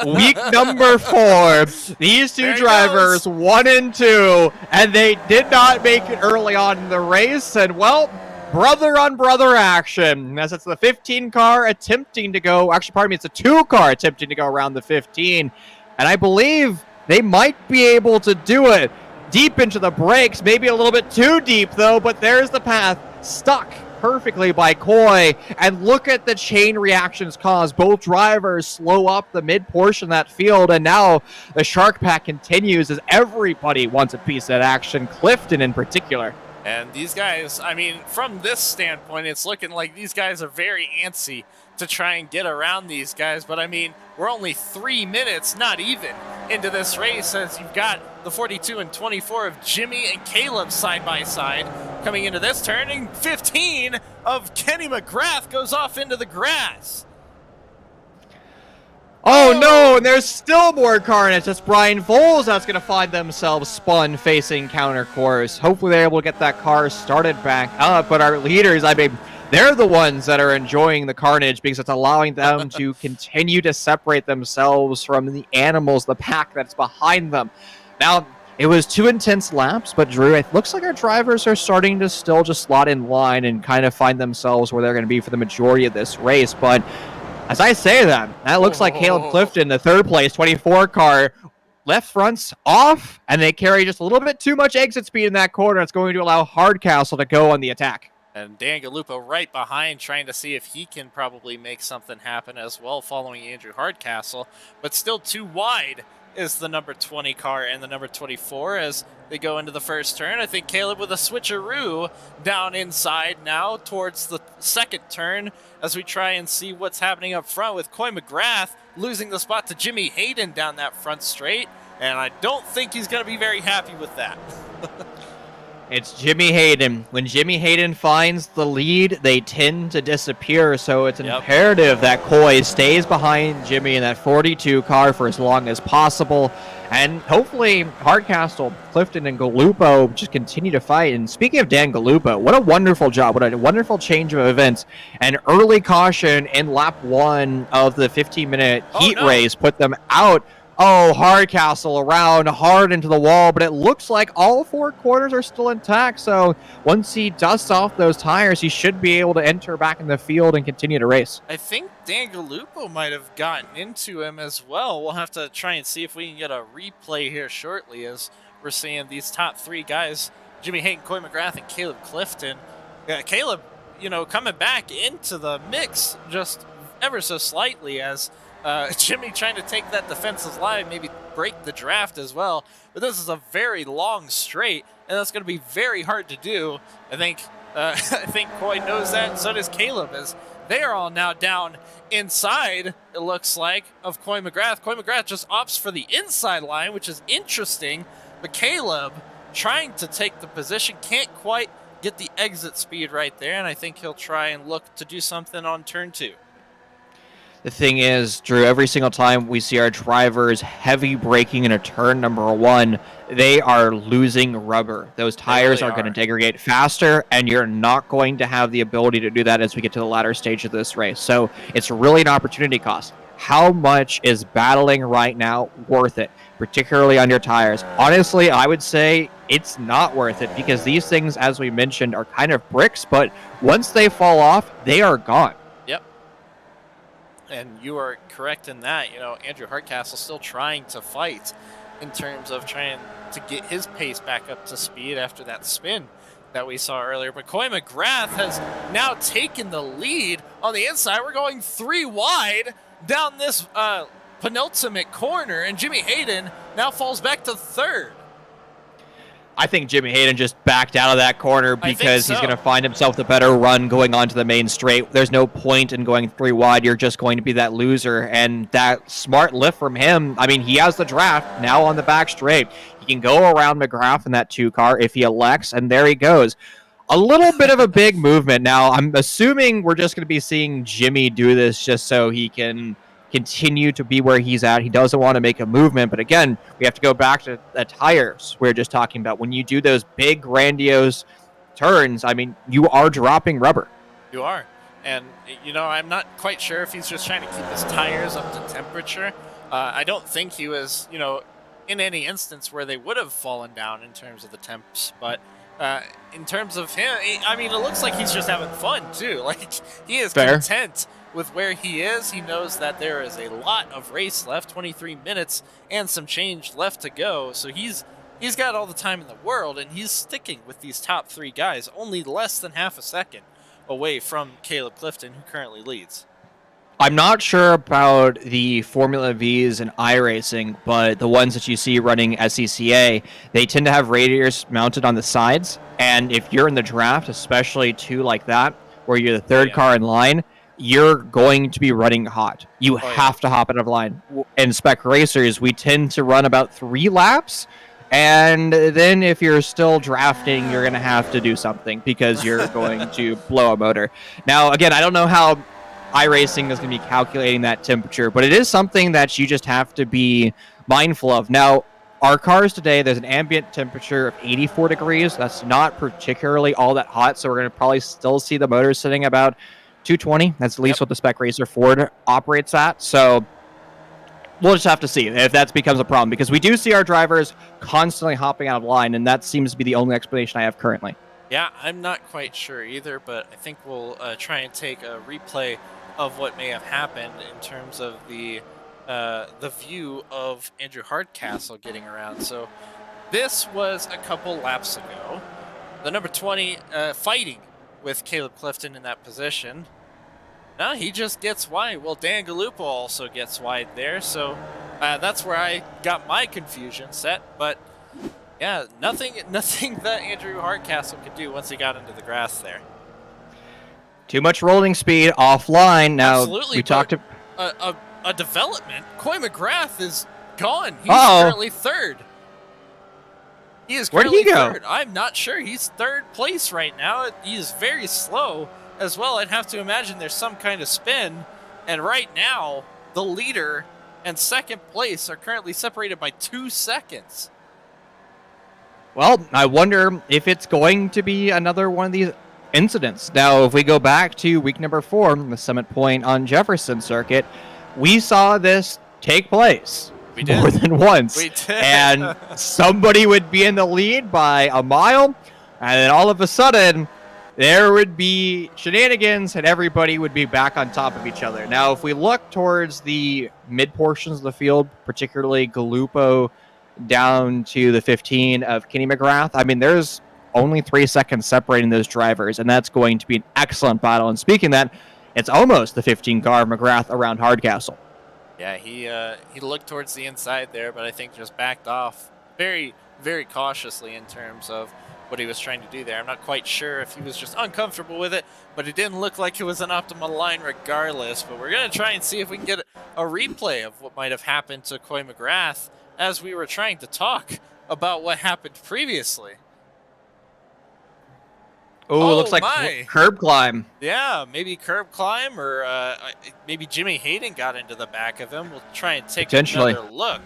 Week number 4. These two drivers, 1 and 2, and they did not make it early on in the race. And, well, brother on brother action. As it's the 15 car attempting to go, actually, pardon me, it's a 2 car attempting to go around the 15. And I believe they might be able to do it. Deep into the brakes, maybe a little bit too deep, though, but there's the path. Stuck perfectly by Coy. And look at the chain reactions caused. Both drivers slow up the mid portion of that field, and now the Shark Pack continues as everybody wants a piece of that action, Clifton in particular. And these guys, I mean, from this standpoint, it's looking like these guys are very antsy to try and get around these guys. But I mean, we're only 3 minutes, not even, into this race, as you've got the 42 and 24 of Jimmy and Caleb side by side coming into this turn, and 15 of Kenny McGrath goes off into the grass. Oh no, and there's still more carnage. That's Brian Foles that's going to find themselves spun facing counter course. Hopefully they're able to get that car started back up, but our leaders, I mean, they're the ones that are enjoying the carnage because it's allowing them to continue to separate themselves from the animals, the pack that's behind them. Now, it was 2 intense laps, but Drew, it looks like our drivers are starting to still just slot in line and kind of find themselves where they're going to be for the majority of this race, but as I say that looks like Caleb Clifton, the third place 24 car, left fronts off, and they carry just a little bit too much exit speed in that corner. It's going to allow Hardcastle to go on the attack. And Dan Gallupo right behind, trying to see if he can probably make something happen as well, following Andrew Hardcastle. But still too wide is the number 20 car and the number 24 as they go into the first turn. I think Caleb with a switcheroo down inside now towards the second turn as we try and see what's happening up front with Coy McGrath losing the spot to Jimmy Hayden down that front straight. And I don't think he's going to be very happy with that. It's Jimmy Hayden. When Jimmy Hayden finds the lead, they tend to disappear, so it's imperative that Coy stays behind Jimmy in that 42 car for as long as possible. And hopefully Hardcastle, Clifton, and Gallupo just continue to fight. And speaking of Dan Gallupo, what a wonderful job. What a wonderful change of events. An early caution in lap 1 of the 15-minute heat race put them out. Oh, Hardcastle around hard into the wall, but it looks like all 4 corners are still intact. So once he dusts off those tires, he should be able to enter back in the field and continue to race. I think Dan Gallupo might have gotten into him as well. We'll have to try and see if we can get a replay here shortly as we're seeing these top 3 guys, Jimmy Hayden, Coy McGrath, and Caleb Clifton. Caleb, coming back into the mix just ever so slightly as Jimmy trying to take that defensive line, maybe break the draft as well. But this is a very long straight, and that's going to be very hard to do. I think Coy knows that, and so does Caleb, as they are all now down inside, it looks like, of Coy McGrath. Coy McGrath just opts for the inside line, which is interesting. But Caleb, trying to take the position, can't quite get the exit speed right there, and I think he'll try and look to do something on turn 2. The thing is, Drew, every single time we see our drivers heavy braking in a turn number 1, they are losing rubber. Those tires are going to degrade faster, and you're not going to have the ability to do that as we get to the latter stage of this race. So it's really an opportunity cost. How much is battling right now worth it, particularly on your tires? Honestly, I would say it's not worth it because these things, as we mentioned, are kind of bricks, but once they fall off, they are gone. And you are correct in that. Andrew Hardcastle still trying to fight in terms of trying to get his pace back up to speed after that spin that we saw earlier. But Coy McGrath has now taken the lead on the inside. We're going 3 wide down this penultimate corner, and Jimmy Hayden now falls back to 3rd. I think Jimmy Hayden just backed out of that corner because he's going to find himself the better run going onto the main straight. There's no point in going 3 wide. You're just going to be that loser. And that smart lift from him, I mean, he has the draft now on the back straight. He can go around McGrath in that 2 car if he elects, and there he goes. A little bit of a big movement. Now, I'm assuming we're just going to be seeing Jimmy do this just so he can continue to be where he's at. He doesn't want to make a movement, but again, we have to go back to the tires we were just talking about. When you do those big, grandiose turns, I mean, you are dropping rubber. You are. And, I'm not quite sure if he's just trying to keep his tires up to temperature. I don't think he was, in any instance where they would have fallen down in terms of the temps, but in terms of him, it looks like he's just having fun, too. Like, he is content with where he is. He knows that there is a lot of race left, 23 minutes and some change left to go. So he's got all the time in the world, and he's sticking with these top 3 guys, only less than half a second away from Caleb Clifton, who currently leads. I'm not sure about the Formula Vs and iRacing, but the ones that you see running SCCA, they tend to have radiators mounted on the sides. And if you're in the draft, especially two like that, where you're the third car in line, you're going to be running hot. You have to hop out of line. In spec racers, we tend to run about 3 laps. And then if you're still drafting, you're going to have to do something because you're going to blow a motor. Now, again, I don't know how iRacing is going to be calculating that temperature, but it is something that you just have to be mindful of. Now, our cars today, there's an ambient temperature of 84 degrees. That's not particularly all that hot, so we're going to probably still see the motor sitting about 220. That's at least what the spec racer Ford operates at. So we'll just have to see if that becomes a problem, because we do see our drivers constantly hopping out of line, and that seems to be the only explanation I have currently. Yeah, I'm not quite sure either, but I think we'll try and take a replay of what may have happened in terms of the view of Andrew Hardcastle getting around. So this was a couple laps ago. The number 20 fighting with Caleb Clifton in that position. Now he just gets wide. Well, Dan Galupo also gets wide there, so that's where I got my confusion set. But yeah, nothing that Andrew Hardcastle could do once he got into the grass there. Too much rolling speed offline. Now, absolutely, we talked to a development. Coy McGrath is gone. He's currently third. He is currently third. I'm not sure. He's third place right now. He is very slow as well. I'd have to imagine there's some kind of spin. And right now, the leader and second place are currently separated by 2 seconds. Well, I wonder if it's going to be another one of these incidents. Now, if we go back to week number 4, the Summit Point on Jefferson Circuit, we saw this take place more than once. We did. And somebody would be in the lead by a mile, and then all of a sudden, there would be shenanigans, and everybody would be back on top of each other. Now, if we look towards the mid portions of the field, particularly Galupo down to the 15 of Kenny McGrath, I mean, there's only 3 seconds separating those drivers, and that's going to be an excellent battle. And speaking of that, it's almost the 15 car of McGrath around Hardcastle. Yeah, he looked towards the inside there, but I think just backed off very, very cautiously in terms of what he was trying to do there. I'm not quite sure if he was just uncomfortable with it, but it didn't look like it was an optimal line regardless. But we're going to try and see if we can get a replay of what might have happened to Coy McGrath as we were trying to talk about what happened previously. Oh, looks like curb climb. Yeah, maybe curb climb, or maybe Jimmy Hayden got into the back of him. We'll try and take another look.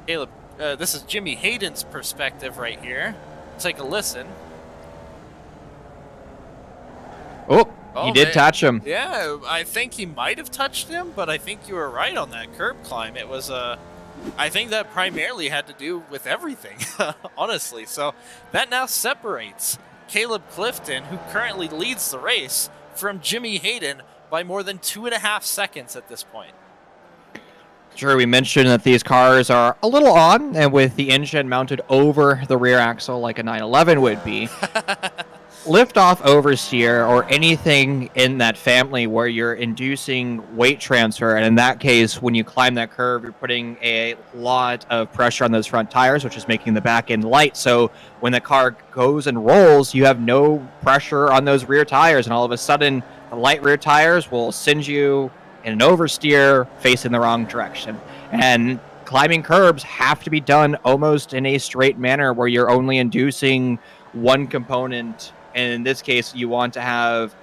Caleb, this is Jimmy Hayden's perspective right here. Take a listen. Oh, he did touch him. Yeah, I think he might have touched him, but I think you were right on that curb climb. It was I think that primarily had to do with everything, honestly. So that now separates Caleb Clifton, who currently leads the race, from Jimmy Hayden by more than 2.5 seconds at this point. Sure, we mentioned that these cars are a little on, and with the engine mounted over the rear axle like a 911 would be. Lift-off oversteer, or anything in that family where you're inducing weight transfer, and in that case, when you climb that curve, you're putting a lot of pressure on those front tires, which is making the back end light. So when the car goes and rolls, you have no pressure on those rear tires, and all of a sudden, the light rear tires will send you in an oversteer facing the wrong direction. And climbing curbs have to be done almost in a straight manner where you're only inducing one component. And in this case, you want to have,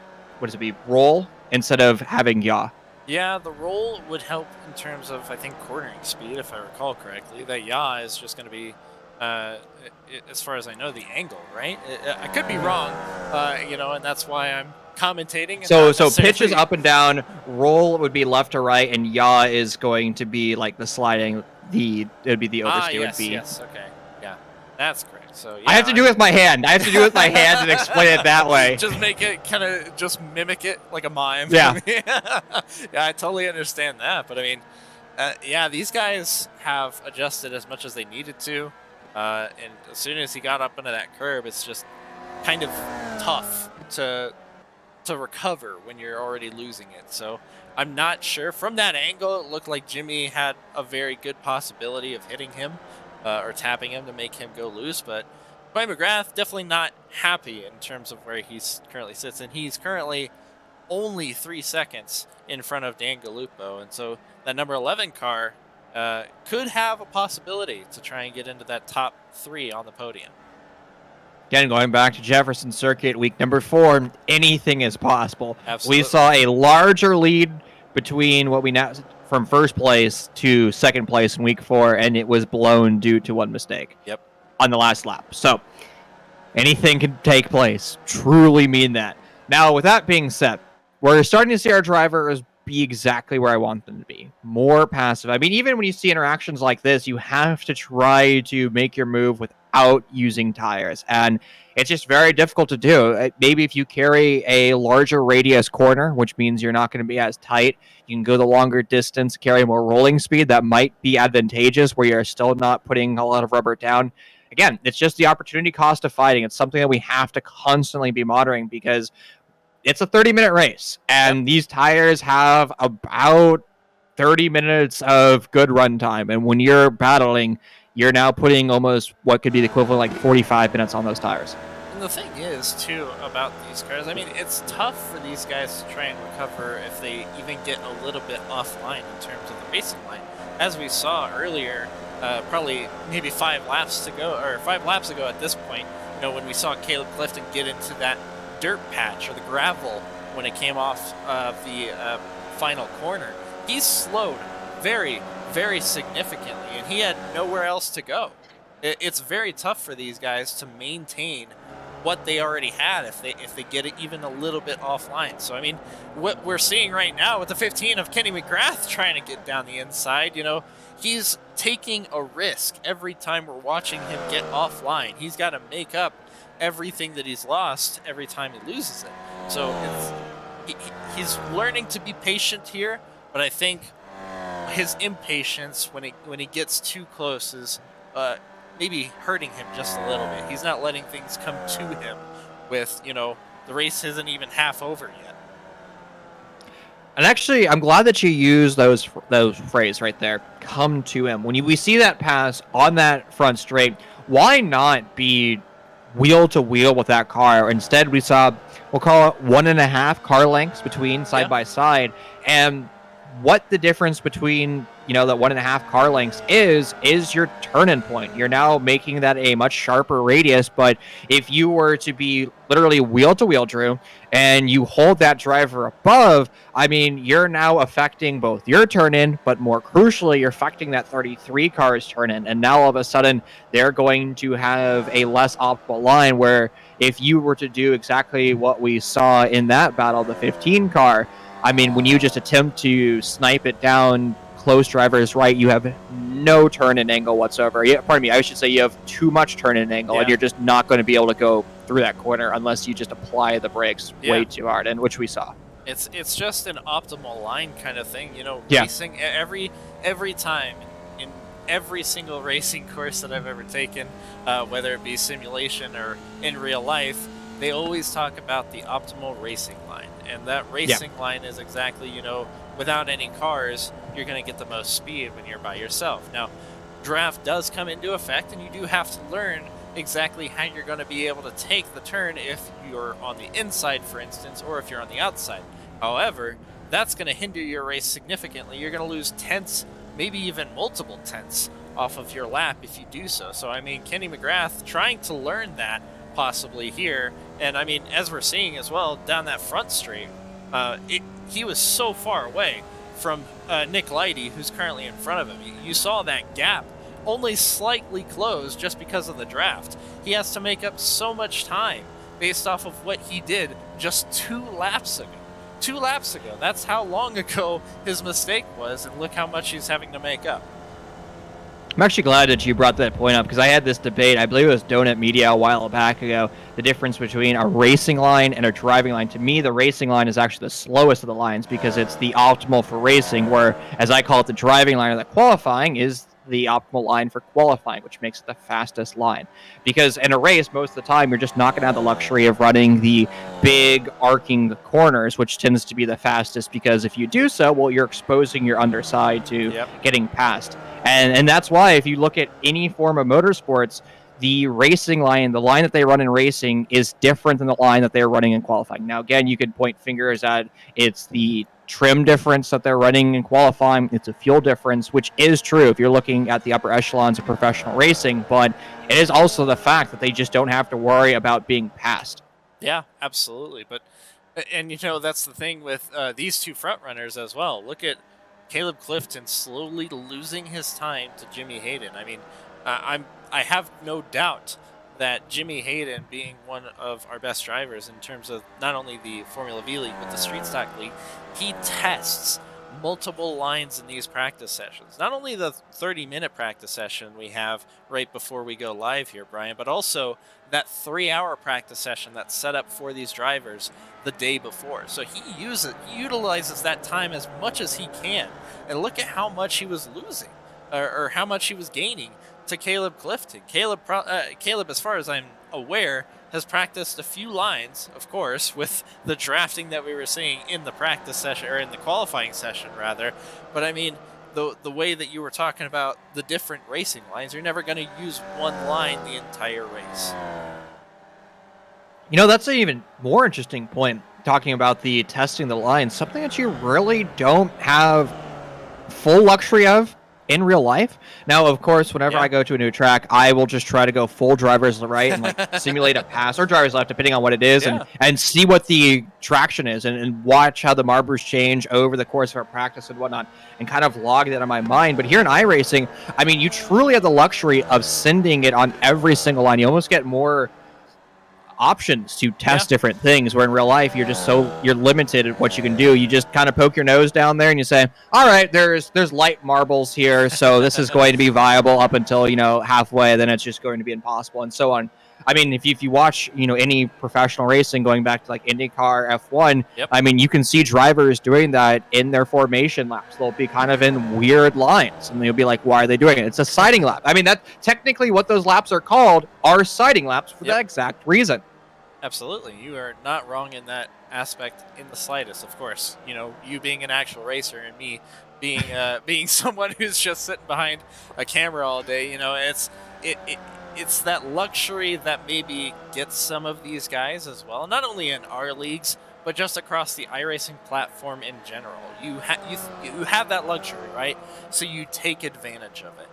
roll instead of having yaw. Yeah, the roll would help in terms of, I think, cornering speed, if I recall correctly. That yaw is just going to be, as far as I know, the angle, right? I could be wrong, and that's why I'm commentating. So pitch is up and down, roll would be left to right, and yaw is going to be like the sliding. It would be the oversteer. Yes, okay, yeah, that's correct. So yeah, I have to do it with my hand. I have to do it with my hand and explain it that way. Just make it just mimic it like a mime. Yeah. Yeah, I totally understand that. But I mean, yeah, these guys have adjusted as much as they needed to, and as soon as he got up into that curb, it's just kind of tough to to recover when you're already losing it. So I'm not sure. From that angle, it looked like Jimmy had a very good possibility of hitting him or tapping him to make him go loose. But Brian McGrath definitely not happy in terms of where he's currently sits, and he's currently only 3 seconds in front of Dan Gallupo. And so that number 11 car could have a possibility to try and get into that top 3 on the podium. Again, going back to Jefferson Circuit, week number 4, anything is possible. Absolutely. We saw a larger lead between what we now from first place to second place in week 4, and it was blown due to one mistake. Yep. On the last lap. So anything can take place. Truly mean that. Now, with that being said, we're starting to see our drivers be exactly where I want them to be. More passive. I mean, even when you see interactions like this, you have to try to make your move without using tires. And it's just very difficult to do. Maybe if you carry a larger radius corner, which means you're not going to be as tight, you can go the longer distance, carry more rolling speed. That might be advantageous where you're still not putting a lot of rubber down. Again, it's just the opportunity cost of fighting. It's something that we have to constantly be monitoring because it's a 30-minute race, and these tires have about 30 minutes of good run time. And when you're battling, you're now putting almost what could be the equivalent like 45 minutes on those tires. And the thing is, too, about these cars, I mean, it's tough for these guys to try and recover if they even get a little bit offline in terms of the racing line. As we saw earlier, probably maybe 5 laps ago at this point, when we saw Caleb Clifton get into that dirt patch or the gravel when it came off of the final corner, he slowed very, very significantly, and he had nowhere else to go. It's very tough for these guys to maintain what they already had if they get it even a little bit offline. So I mean, what we're seeing right now with the 15 of Kenny McGrath trying to get down the inside, he's taking a risk every time we're watching him get offline. He's got to make up everything that he's lost every time he loses it. So he's learning to be patient here, but I think his impatience when he gets too close is maybe hurting him just a little bit. He's not letting things come to him with, the race isn't even half over yet. And actually, I'm glad that you used those phrase right there, come to him. When we see that pass on that front straight, why not be wheel to wheel with that car? Instead, we saw, we'll call it 1.5 car lengths between side by side. And what the difference between, that 1.5 car lengths is your turn-in point. You're now making that a much sharper radius. But if you were to be literally wheel to wheel, Drew, and you hold that driver above, I mean, you're now affecting both your turn-in, but more crucially, you're affecting that 33 car's turn-in. And now all of a sudden, they're going to have a less optimal line where if you were to do exactly what we saw in that battle, the 15 car, I mean, when you just attempt to snipe it down close drivers right, you have no turn-in angle whatsoever. I should say you have too much turn-in angle, and you're just not going to be able to go through that corner unless you just apply the brakes way too hard, and which we saw. It's just an optimal line kind of thing, racing every time in every single racing course that I've ever taken, whether it be simulation or in real life, they always talk about the optimal racing line. And that racing line is exactly, without any cars, you're going to get the most speed when you're by yourself. Now, draft does come into effect, and you do have to learn exactly how you're going to be able to take the turn if you're on the inside, for instance, or if you're on the outside. However, that's going to hinder your race significantly. You're going to lose tenths, maybe even multiple tenths off of your lap if you do so. So, I mean, Kenny McGrath trying to learn that possibly here. And, I mean, as we're seeing as well, down that front straight, he was so far away from Nick Leidy, who's currently in front of him. You saw that gap only slightly closed just because of the draft. He has to make up so much time based off of what he did just 2 laps ago. 2 laps ago. That's how long ago his mistake was, and look how much he's having to make up. I'm actually glad that you brought that point up because I had this debate, I believe it was Donut Media a while back ago, the difference between a racing line and a driving line. To me, the racing line is actually the slowest of the lines because it's the optimal for racing, where, as I call it, the driving line or the qualifying is the optimal line for qualifying, which makes it the fastest line. Because in a race, most of the time, you're just not going to have the luxury of running the big arcing corners, which tends to be the fastest, because if you do so, well, you're exposing your underside to getting passed. And that's why if you look at any form of motorsports, the racing line, the line that they run in racing, is different than the line that they're running in qualifying. Now, again, you could point fingers at it's the trim difference that they're running in qualifying. It's a fuel difference, which is true if you're looking at the upper echelons of professional racing, but it is also the fact that they just don't have to worry about being passed. Yeah, absolutely. And that's the thing with these two front runners as well. Look at Caleb Clifton slowly losing his time to Jimmy Hayden. I mean, I have no doubt that Jimmy Hayden, being one of our best drivers in terms of not only the Formula V League, but the Street Stock League, he tests multiple lines in these practice sessions. Not only the 30-minute practice session we have right before we go live here, Brian, but also that 3-hour practice session that's set up for these drivers the day before. So he utilizes that time as much as he can. And look at how much he was losing, or how much he was gaining to Caleb Clifton. Caleb, as far as I'm aware, has practiced a few lines, of course, with the drafting that we were seeing in the practice session, or in the qualifying session, rather. But I mean, the way that you were talking about the different racing lines, you're never going to use one line the entire race. That's an even more interesting point, talking about the testing the lines, something that you really don't have full luxury of in real life. Now, of course, whenever I go to a new track, I will just try to go full driver's right and simulate a pass, or driver's left, depending on what it is, and see what the traction is, and watch how the marbers change over the course of our practice and whatnot, and kind of log that in my mind. But here in iRacing, I mean, you truly have the luxury of sending it on every single line. You almost get more options to test different things, where in real life you're limited at what you can do. You just kind of poke your nose down there and you say, all right, there's light marbles here, so this is going to be viable up until halfway, then it's just going to be impossible, and so on. I mean, if you watch any professional racing, going back to like IndyCar, F1, I mean, you can see drivers doing that in their formation laps. They'll be kind of in weird lines, and you'll be like, why are they doing it? It's a sighting lap. I mean, that technically what those laps are called are sighting laps for that exact reason. Absolutely. You are not wrong in that aspect in the slightest, of course. You being an actual racer and me being someone who's just sitting behind a camera all day, it's that luxury that maybe gets some of these guys as well, not only in our leagues, but just across the iRacing platform in general. You have that luxury, right? So you take advantage of it.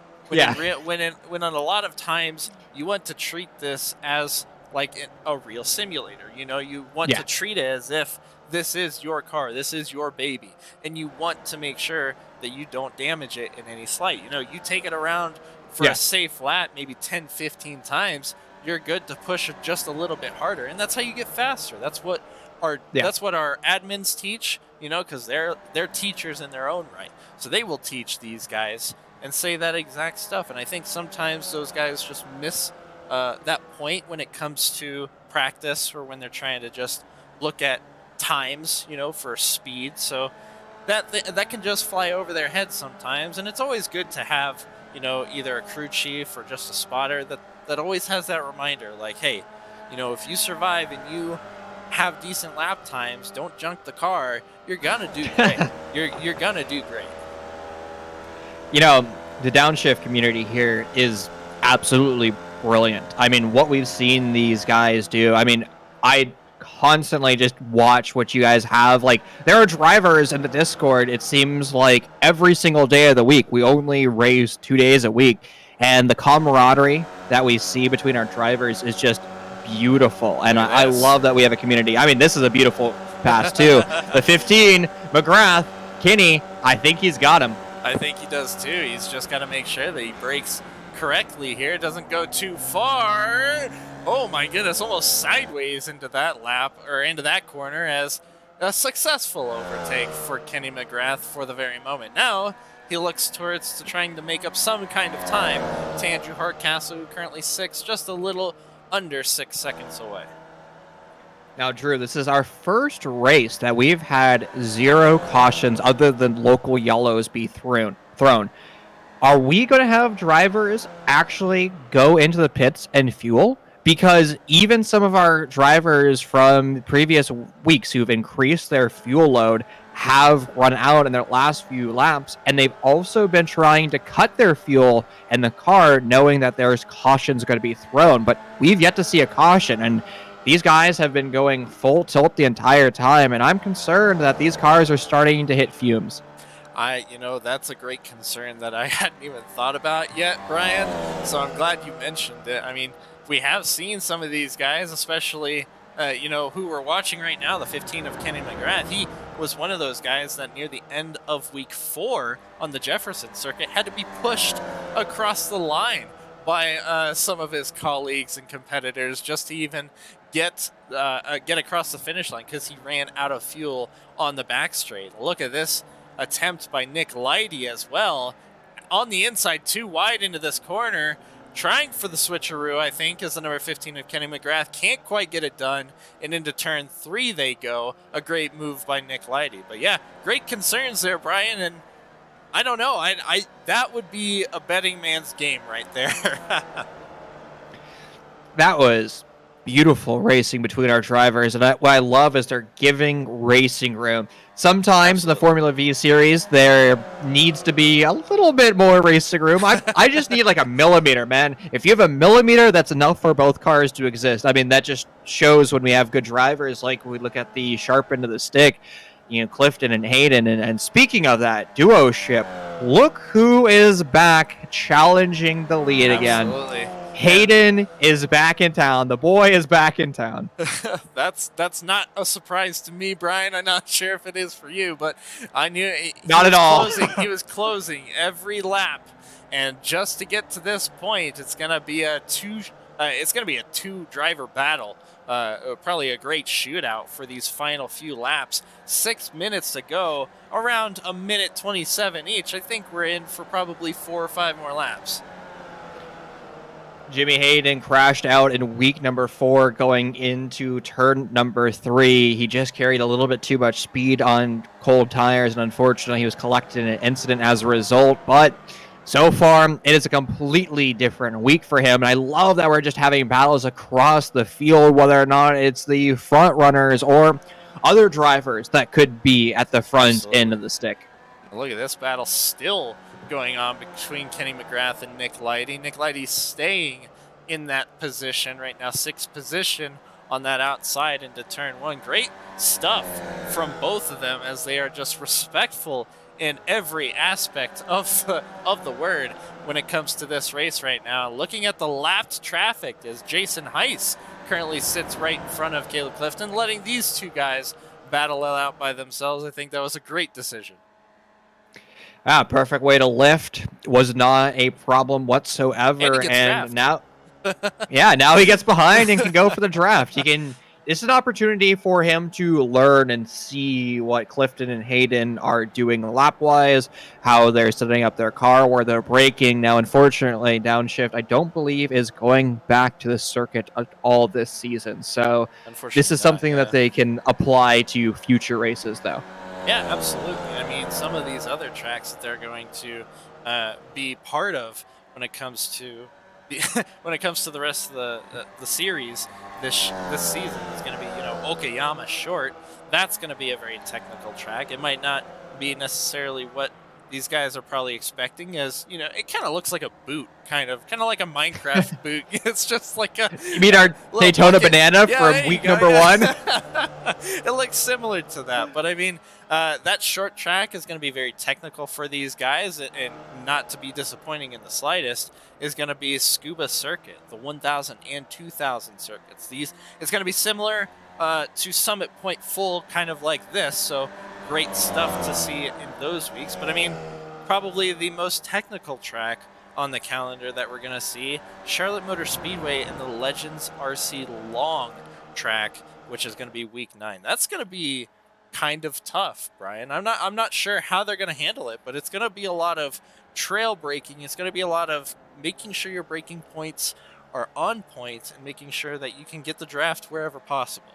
When on a lot of times you want to treat this as like a real simulator. You want to treat it as if this is your car, this is your baby, and you want to make sure that you don't damage it in any slight. You take it around for a safe lap, maybe 10, 15 times, you're good to push it just a little bit harder, and that's how you get faster. That's what our admins teach, because they're teachers in their own right. So they will teach these guys and say that exact stuff, and I think sometimes those guys just miss that point when it comes to practice, or when they're trying to just look at times, for speed. So that can just fly over their heads sometimes, and it's always good to have either a crew chief or just a spotter that always has that reminder, like, hey, if you survive and you have decent lap times, don't junk the car, you're gonna do great. you're gonna do great. The Downshift community here is absolutely brilliant. I mean, what we've seen these guys do, I mean, I constantly just watch what you guys have. Like, there are drivers in the Discord, it seems like every single day of the week. We only race 2 days a week, and the camaraderie that we see between our drivers is just beautiful, and I love that we have a community. I mean, this is a beautiful pass too. The 15, McGrath, Kenny, I think he's got him. I think he does too. He's just got to make sure that he brakes correctly here. It doesn't go too far. Oh my goodness, almost sideways into that lap, or into that corner, as a successful overtake for Kenny McGrath for the very moment. Now he looks towards trying to make up some kind of time to Andrew Hartcastle, who currently just a little under 6 seconds away. Now, Drew, this is our first race that we've had 0 cautions other than local yellows be thrown. are we going to have drivers actually go into the pits and fuel? Because even some of our drivers from previous weeks who've increased their fuel load have run out in their last few laps, and they've also been trying to cut their fuel in the car, knowing that there's cautions going to be thrown. But we've yet to see a caution, and these guys have been going full tilt the entire time, and I'm concerned that these cars are starting to hit fumes. That's a great concern that I hadn't even thought about yet, Brian. So I'm glad you mentioned it. I mean, we have seen some of these guys, especially, who we're watching right now, the 15 of Kenny McGrath. He was one of those guys that near the end of week 4 on the Jefferson circuit had to be pushed across the line by some of his colleagues and competitors just to even get across the finish line because he ran out of fuel on the back straight. Look at this attempt by Nick Leidy as well. On the inside, too wide into this corner, trying for the switcheroo, I think, is the number 15 of Kenny McGrath. Can't quite get it done, and into turn 3 they go. A great move by Nick Leidy. But yeah, great concerns there, Brian, and I don't know. I that would be a betting man's game right there. That was beautiful racing between our drivers, and what I love is they're giving racing room. Sometimes in the Formula V series, there needs to be a little bit more racing room. I just need like a millimeter, man. If you have a millimeter, that's enough for both cars to exist. I mean, that just shows when we have good drivers, like we look at the sharp end of the stick, Clifton and Hayden. And speaking of that, duo ship, look who is back challenging the lead again. Hayden is back in town. The boy is back in town. That's not a surprise to me, Brian. I'm not sure if it is for you, but I knew not at all. He was closing every lap, and just to get to this point, it's gonna be a two driver battle. Probably a great shootout for these final few laps. 6 minutes to go, around a minute 27 each. I think we're in for probably 4 or 5 more laps. Jimmy Hayden crashed out in week number 4 going into turn number 3. He just carried a little bit too much speed on cold tires, and unfortunately he was collected in an incident as a result. But so far, it is a completely different week for him, and I love that we're just having battles across the field, whether or not it's the front runners or other drivers that could be at the front end of the stick. Look at this battle still going on between Kenny McGrath and Nick Leidy. Nick Leidy staying in that position right now, 6th position on that outside into turn 1. Great stuff from both of them as they are just respectful in every aspect of the word when it comes to this race right now. Looking at the lapped traffic as Jason Heiss currently sits right in front of Caleb Clifton, letting these two guys battle it out by themselves. I think that was a great decision. Perfect way to lift. Was not a problem whatsoever. And now, now he gets behind and can go for the draft. It's an opportunity for him to learn and see what Clifton and Hayden are doing lap-wise, how they're setting up their car, where they're braking. Now, unfortunately, Downshift, I don't believe, is going back to the circuit at all this season. So this is something that they can apply to future races, though. Yeah, absolutely. I mean, some of these other tracks that they're going to be part of when it comes to the rest of the series this season is going to be, Okayama Short. That's going to be a very technical track. It might not be necessarily what these guys are probably expecting, as it kind of looks like a boot, kind of like a Minecraft boot. It's just like a. You mean our Daytona Banana from week number 1? It looks similar to that, but I mean, that short track is going to be very technical for these guys, and not to be disappointing in the slightest, is going to be Scuba Circuit, the 1000 and 2000 circuits. It's going to be similar to Summit Point Full, kind of like this. So. Great stuff to see in those weeks, but I mean, probably the most technical track on the calendar that we're going to see, Charlotte Motor Speedway and the Legends RC Long track, which is going to be week 9. That's going to be kind of tough, Brian. I'm not sure how they're going to handle it, but it's going to be a lot of trail braking. It's going to be a lot of making sure your braking points are on point and making sure that you can get the draft wherever possible.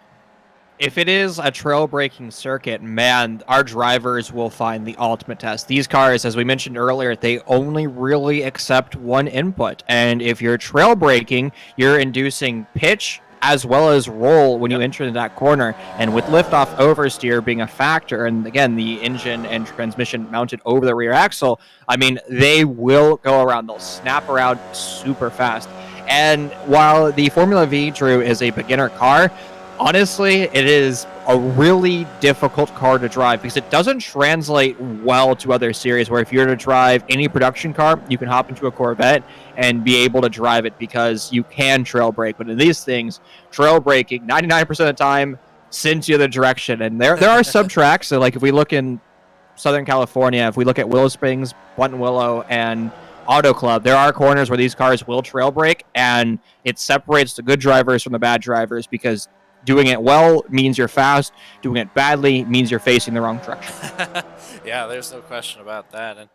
If it is a trail-breaking circuit, man, our drivers will find the ultimate test. These cars, as we mentioned earlier, they only really accept one input. And if you're trail-breaking, you're inducing pitch as well as roll when you enter into that corner. And with liftoff oversteer being a factor, and again, the engine and transmission mounted over the rear axle, I mean, they will go around. They'll snap around super fast. And while the Formula V, Drew, is a beginner car, honestly, it is a really difficult car to drive because it doesn't translate well to other series where if you're to drive any production car, you can hop into a Corvette and be able to drive it because you can trail brake. But in these things, trail braking 99% of the time sends you the direction. And there are sub tracks. So like if we look in Southern California, if we look at Willow Springs, Buttonwillow, and Auto Club, there are corners where these cars will trail brake, and it separates the good drivers from the bad drivers because doing it well means you're fast. Doing it badly means you're facing the wrong direction. Yeah, there's no question about that. And,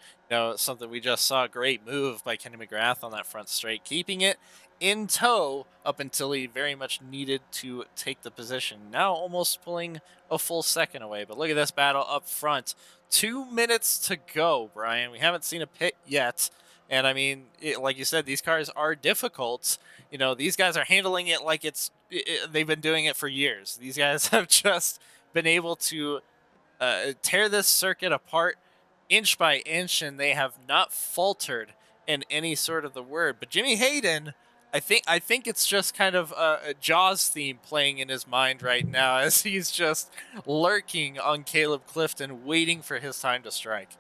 something we just saw, a great move by Kenny McGrath on that front straight, keeping it in tow up until he very much needed to take the position. Now almost pulling a full second away. But look at this battle up front. 2 minutes to go, Brian. We haven't seen a pit yet. And, I mean, like you said, these cars are difficult. These guys are handling it like they've been doing it for years. These guys have just been able to tear this circuit apart inch by inch, and they have not faltered in any sort of the word. But Jimmy Hayden, I think it's just kind of a Jaws theme playing in his mind right now as he's just lurking on Caleb Clifton, waiting for his time to strike.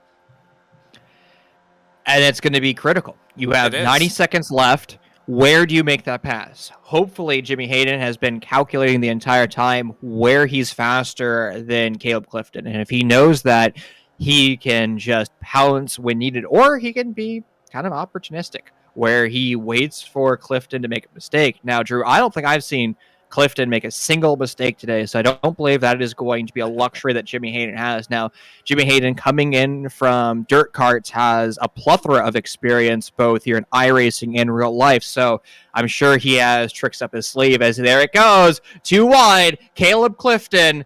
And it's going to be critical. You have 90 seconds left. Where do you make that pass? Hopefully, Jimmy Hayden has been calculating the entire time where he's faster than Caleb Clifton. And if he knows that, he can just pounce when needed, or he can be kind of opportunistic, where he waits for Clifton to make a mistake. Now, Drew, I don't think I've seen Clifton make a single mistake today, so I don't believe that is going to be a luxury that Jimmy Hayden has. Now, Jimmy Hayden, coming in from dirt karts, has a plethora of experience both here in iRacing and real life, so I'm sure he has tricks up his sleeve as there it goes, too wide, Caleb Clifton,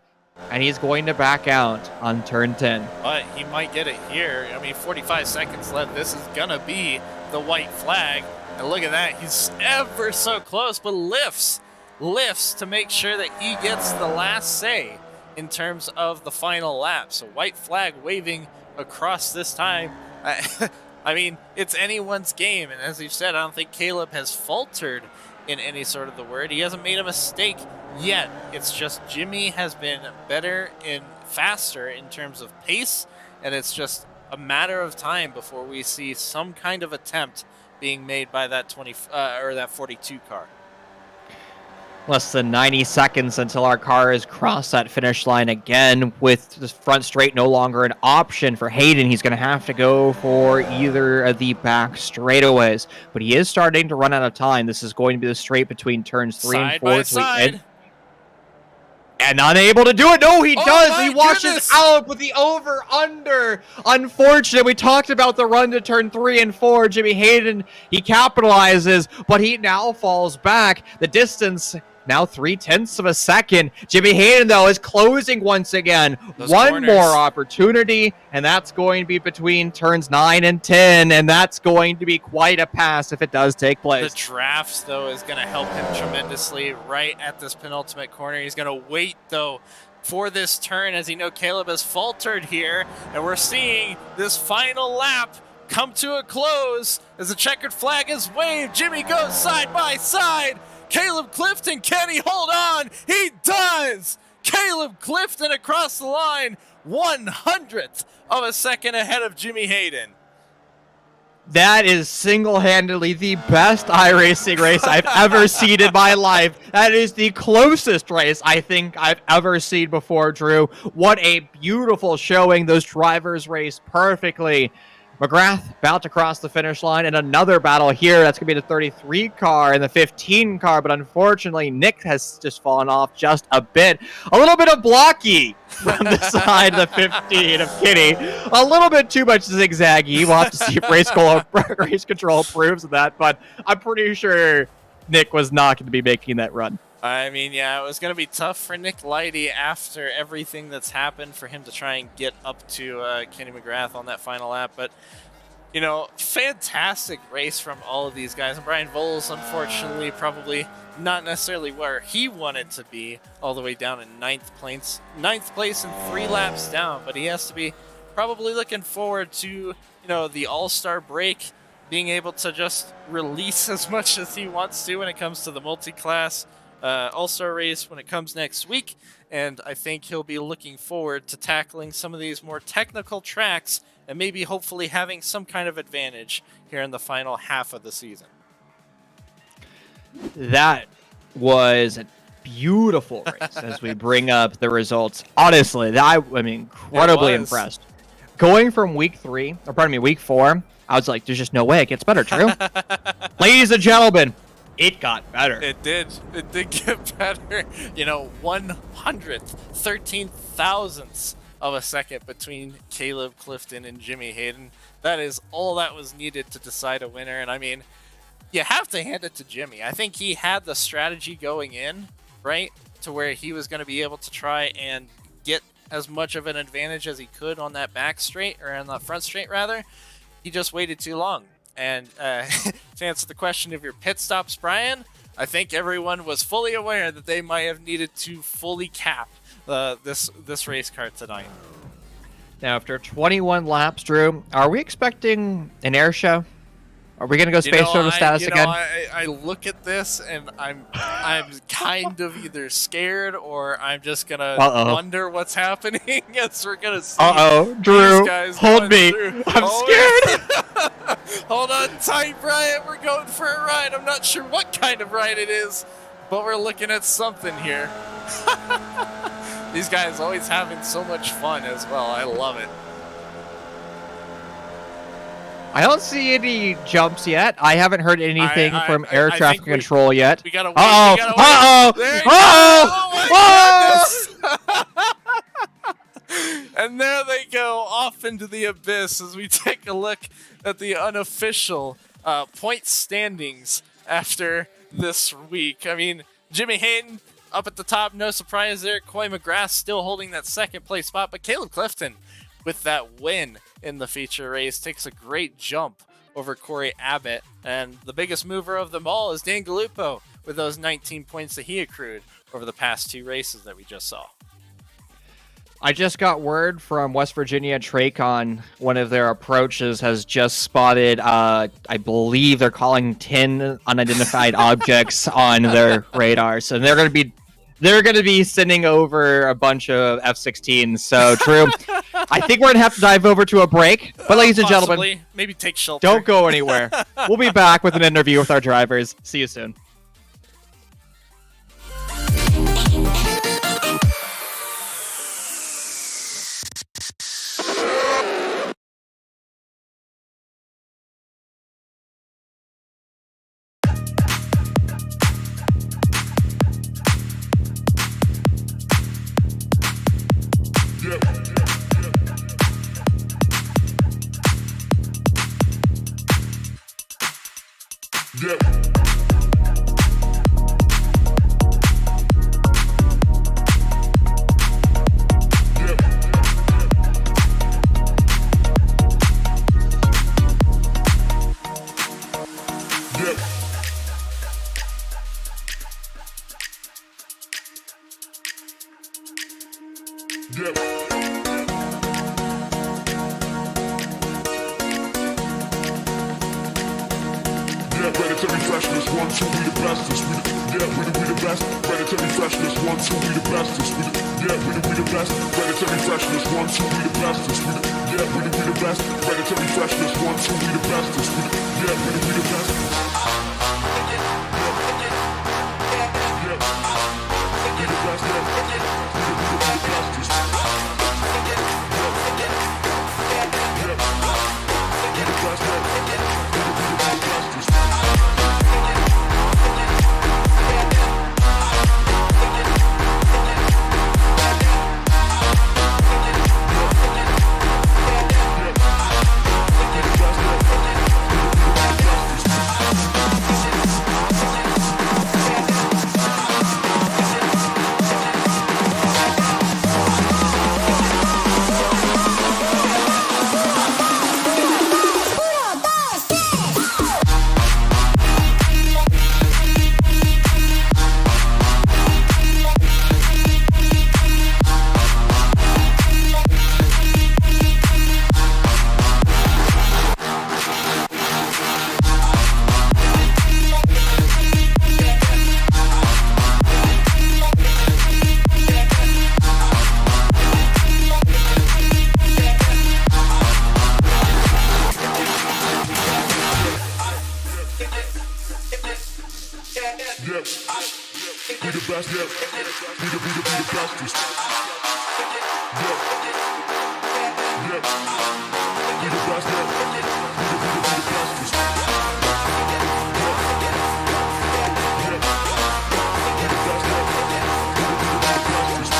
and he's going to back out on turn 10. But he might get it here. I mean, 45 seconds left. This is going to be the white flag, and look at that. He's ever so close, but lifts to make sure that he gets the last say in terms of the final lap. So white flag waving across this time. I mean, it's anyone's game. And as you've said, I don't think Caleb has faltered in any sort of the word. He hasn't made a mistake yet. It's just Jimmy has been better and faster in terms of pace. And it's just a matter of time before we see some kind of attempt being made by that 42 car. Less than 90 seconds until our cars cross that finish line again. With the front straight no longer an option for Hayden, he's going to have to go for either of the back straightaways. But he is starting to run out of time. This is going to be the straight between turns 3 and 4. Side by side. And unable to do it. No, he does. He washes goodness. out with the over-under. Unfortunate. We talked about the run to turn 3 and 4. Jimmy Hayden, he capitalizes, but he now falls back. The distance now 0.3 of a second. Jimmy Hayden, though, is closing once again. One more opportunity, and that's going to be between turns 9 and 10, and that's going to be quite a pass if it does take place. The draft, though, is going to help him tremendously right at this penultimate corner. He's going to wait, though, for this turn, as you know Caleb has faltered here, and we're seeing this final lap come to a close as the checkered flag is waved. Jimmy goes side by side. Caleb Clifton, can he hold on? He does! Caleb Clifton across the line, 1/100th of a second ahead of Jimmy Hayden. That is single-handedly the best iRacing race I've ever seen in my life. That is the closest race I think I've ever seen before, Drew. What a beautiful showing. Those drivers race perfectly. McGrath about to cross the finish line, and another battle here. That's going to be the 33 car and the 15 car, but unfortunately, Nick has just fallen off just a bit. A little bit of blocky from the side of the 15 of Kitty. A little bit too much zigzaggy. We'll have to see if race control approves of that, but I'm pretty sure Nick was not going to be making that run. I mean, yeah, it was going to be tough for Nick Lighty after everything that's happened for him to try and get up to Kenny McGrath on that final lap. But, you know, fantastic race from all of these guys. And Brian Voles, unfortunately, probably not necessarily where he wanted to be, all the way down in ninth place and 3 laps down. But he has to be probably looking forward to, you know, the All-Star break, being able to just release as much as he wants to when it comes to the multi-class All-Star race when it comes next week. And I think he'll be looking forward to tackling some of these more technical tracks and maybe hopefully having some kind of advantage here in the final half of the season. That was a beautiful race as we bring up the results. Honestly, I'm incredibly impressed. Going from week 4, I was like, there's just no way it gets better, Drew. Ladies and gentlemen, it got better. It did. It did get better. You know, 113 thousandths of a second between Caleb Clifton and Jimmy Hayden. That is all that was needed to decide a winner. And I mean, you have to hand it to Jimmy. I think he had the strategy going in, right, to where he was going to be able to try and get as much of an advantage as he could on that back straight, or on that front straight rather. He just waited too long. And to answer the question of your pit stops, Brian, I think everyone was fully aware that they might have needed to fully cap this race car tonight. Now, after 21 laps, Drew, are we expecting an air show? Are we going to go space shuttle status again? I look at this and I'm kind of either scared or I'm just going to wonder what's happening as we're going to see. Drew, hold me. Through. I'm scared. Hold on tight, Brian. We're going for a ride. I'm not sure what kind of ride it is, but we're looking at something here. These guys always having so much fun as well. I love it. I don't see any jumps yet. I haven't heard anything from air traffic control yet. We gotta wait. And there they go off into the abyss as we take a look at the unofficial point standings after this week. I mean, Jimmy Hayden up at the top, no surprise there. Coy McGrath still holding that second place spot, but Caleb Clifton with that win in the feature race takes a great jump over Corey Abbott. And the biggest mover of them all is Dan Gallupo with those 19 points that he accrued over the past 2 races that we just saw. I just got word from West Virginia. Tracon, one of their approaches, has just spotted, I believe they're calling 10 unidentified objects on their radar. So they're going to be sending over a bunch of F-16s. So, Drew, I think we're going to have to dive over to a break. But, ladies and gentlemen, maybe take shelter. Don't go anywhere. We'll be back with an interview with our drivers. See you soon. Predatory freshness, 1, 2, we the bestest. We the best. Predatory freshness, 1, 2, we the bestest. We the best. Predatory freshness, 1, 2, we the bestest. We the best. Predatory freshness, 1, 2, we the bestest. We the best. We the best, yeah. We the bestest. Yeah. Yeah. We the best, yeah. We the bestest. Yeah. Yeah. We the best, yeah. We the bestest. Yeah.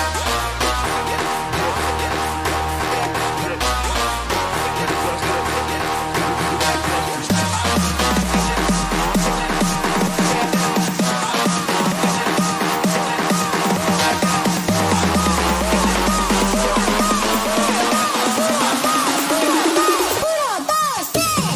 Yeah. We the best, yeah.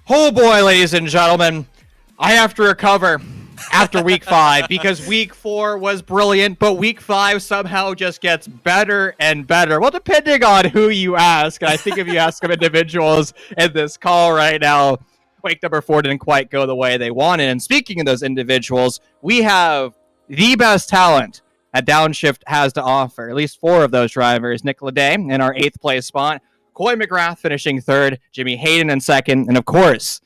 Oh boy, ladies and gentlemen, I have to recover after week 5 because week 4 was brilliant, but week 5 somehow just gets better and better. Well, depending on who you ask, and I think if you ask some individuals in this call right now, week number 4 didn't quite go the way they wanted. And speaking of those individuals, we have the best talent that Downshift has to offer. At least 4 of those drivers. Nick Leday in our 8th place spot, Coy McGrath finishing 3rd, Jimmy Hayden in 2nd, and of course,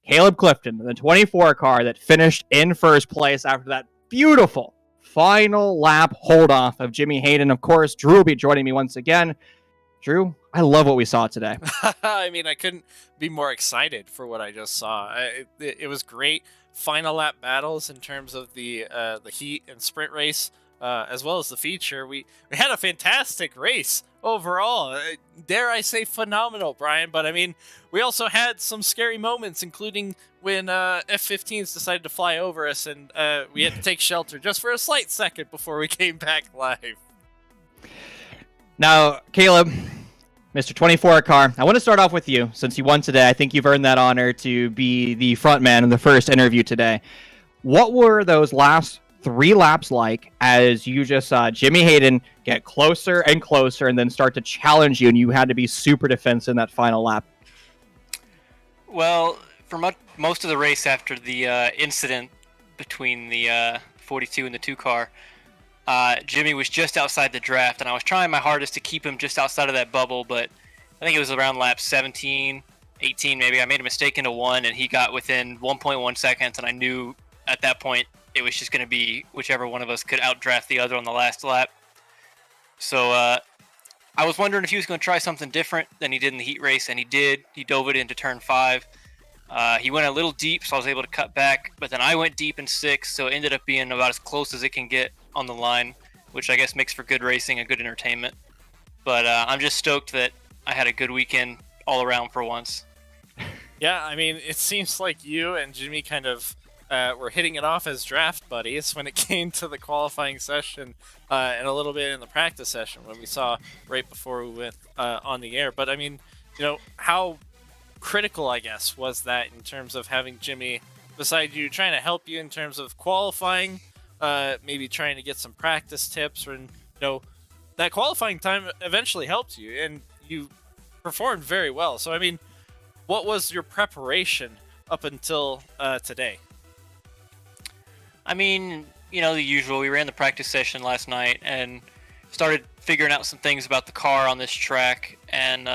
Caleb Clifton, the 24 car that finished in 1st place after that beautiful final lap hold-off of Jimmy Hayden. Of course, Drew will be joining me once again. Drew, I love what we saw today. I mean, I couldn't be more excited for what I just saw. It was great final lap battles in terms of the heat and sprint race, as well as the feature. We had a fantastic race overall. Dare I say phenomenal, Brian, but I mean, we also had some scary moments, including when F-15s decided to fly over us and we had to take shelter just for a slight second before we came back live. Now, Caleb, Mr. 24 car, I want to start off with you. Since you won today, I think you've earned that honor to be the front man in the first interview today. What were those last 3 laps like as you just saw Jimmy Hayden get closer and closer and then start to challenge you, and you had to be super defensive in that final lap? Well, for most of the race after the incident between the 42 and the 2 car, Jimmy was just outside the draft, and I was trying my hardest to keep him just outside of that bubble, but I think it was around lap 17, 18 maybe. I made a mistake into 1, and he got within 1.1 seconds, and I knew at that point it was just going to be whichever one of us could outdraft the other on the last lap. So I was wondering if he was going to try something different than he did in the heat race, and he did. He dove it into turn 5. He went a little deep, so I was able to cut back, but then I went deep in 6, so it ended up being about as close as it can get on the line, which I guess makes for good racing and good entertainment. But I'm just stoked that I had a good weekend all around for once. Yeah, I mean, it seems like you and Jimmy kind of were hitting it off as draft buddies when it came to the qualifying session and a little bit in the practice session when we saw right before we went on the air. But I mean, you know, how critical, I guess, was that in terms of having Jimmy beside you, trying to help you in terms of qualifying, maybe trying to get some practice tips, or, you know, that qualifying time eventually helped you and you performed very well. So, I mean, what was your preparation up until today? I mean, you know, the usual. We ran the practice session last night and started figuring out some things about the car on this track. And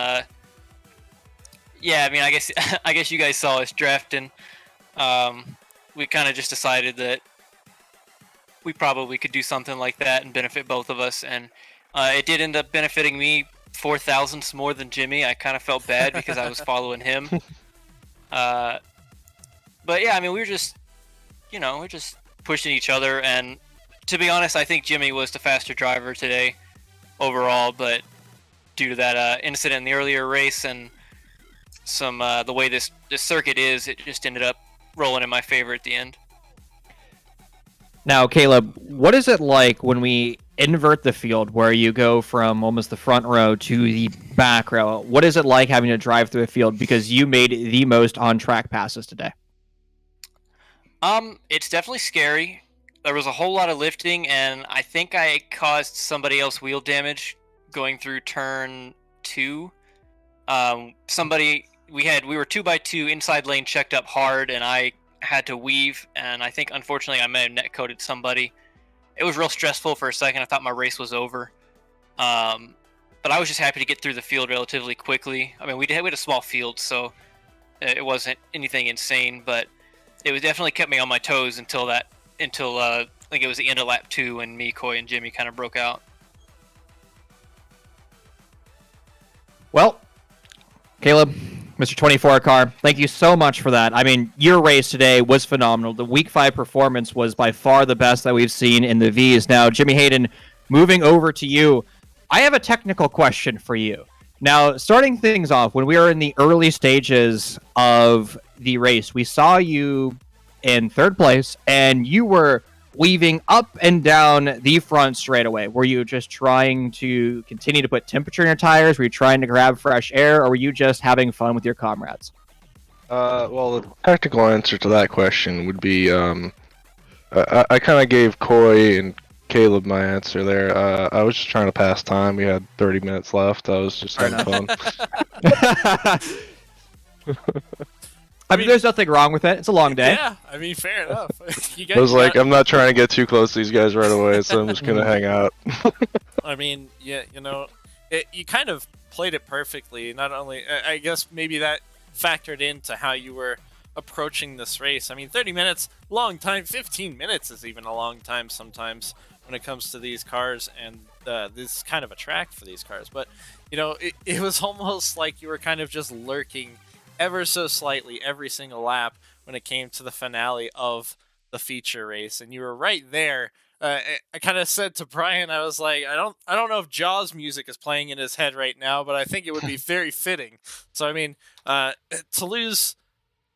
yeah, I mean, I guess you guys saw us drafting. We kind of just decided that we probably could do something like that and benefit both of us. And it did end up benefiting me 4 thousandths more than Jimmy. I kind of felt bad because I was following him. But yeah, I mean, we're just pushing each other, and to be honest, I think Jimmy was the faster driver today overall, but due to that incident in the earlier race and some the way this circuit is, it just ended up rolling in my favor at the end. Now, Caleb, what is it like when we invert the field where you go from almost the front row to the back row? What is it like having to drive through a field because you made the most on-track passes today? It's definitely scary. There was a whole lot of lifting, and I think I caused somebody else wheel damage going through turn 2. We were 2x2 inside lane checked up hard, and I had to weave, and I think unfortunately I may have net coded somebody. It was real stressful for a second. I thought my race was over. But I was just happy to get through the field relatively quickly. I mean, we had a small field, so it wasn't anything insane, but it was definitely kept me on my toes until I think it was the end of lap 2 when me, Coy, and Jimmy kind of broke out. Well, Caleb, Mr. 24 car, thank you so much for that. I mean, your race today was phenomenal. The week 5 performance was by far the best that we've seen in the Vs. Now, Jimmy Hayden, moving over to you, I have a technical question for you. Now, starting things off, when we were in the early stages of the race, we saw you in 3rd place, and you were weaving up and down the front straightaway. Were you just trying to continue to put temperature in your tires? Were you trying to grab fresh air, or were you just having fun with your comrades? Well, the technical answer to that question would be, I kind of gave Coy and Caleb my answer there. I was just trying to pass time. We had 30 minutes left. I was just Fair having fun. I mean, there's nothing wrong with it. It's a long day. Yeah, I mean, fair enough. You I was like, got- I'm not trying to get too close to these guys right away, so I'm just gonna hang out. I mean, yeah, you kind of played it perfectly. Not only, I guess maybe that factored into how you were approaching this race. I mean, 30 minutes, long time. 15 minutes is even a long time sometimes when it comes to these cars, and this is kind of a track for these cars. But, it was almost like you were kind of just lurking ever so slightly every single lap when it came to the finale of the feature race, and you were right there. I kind of said to Brian, I was like, I don't know if Jaws music is playing in his head right now, but I think it would be very fitting. So I mean, to lose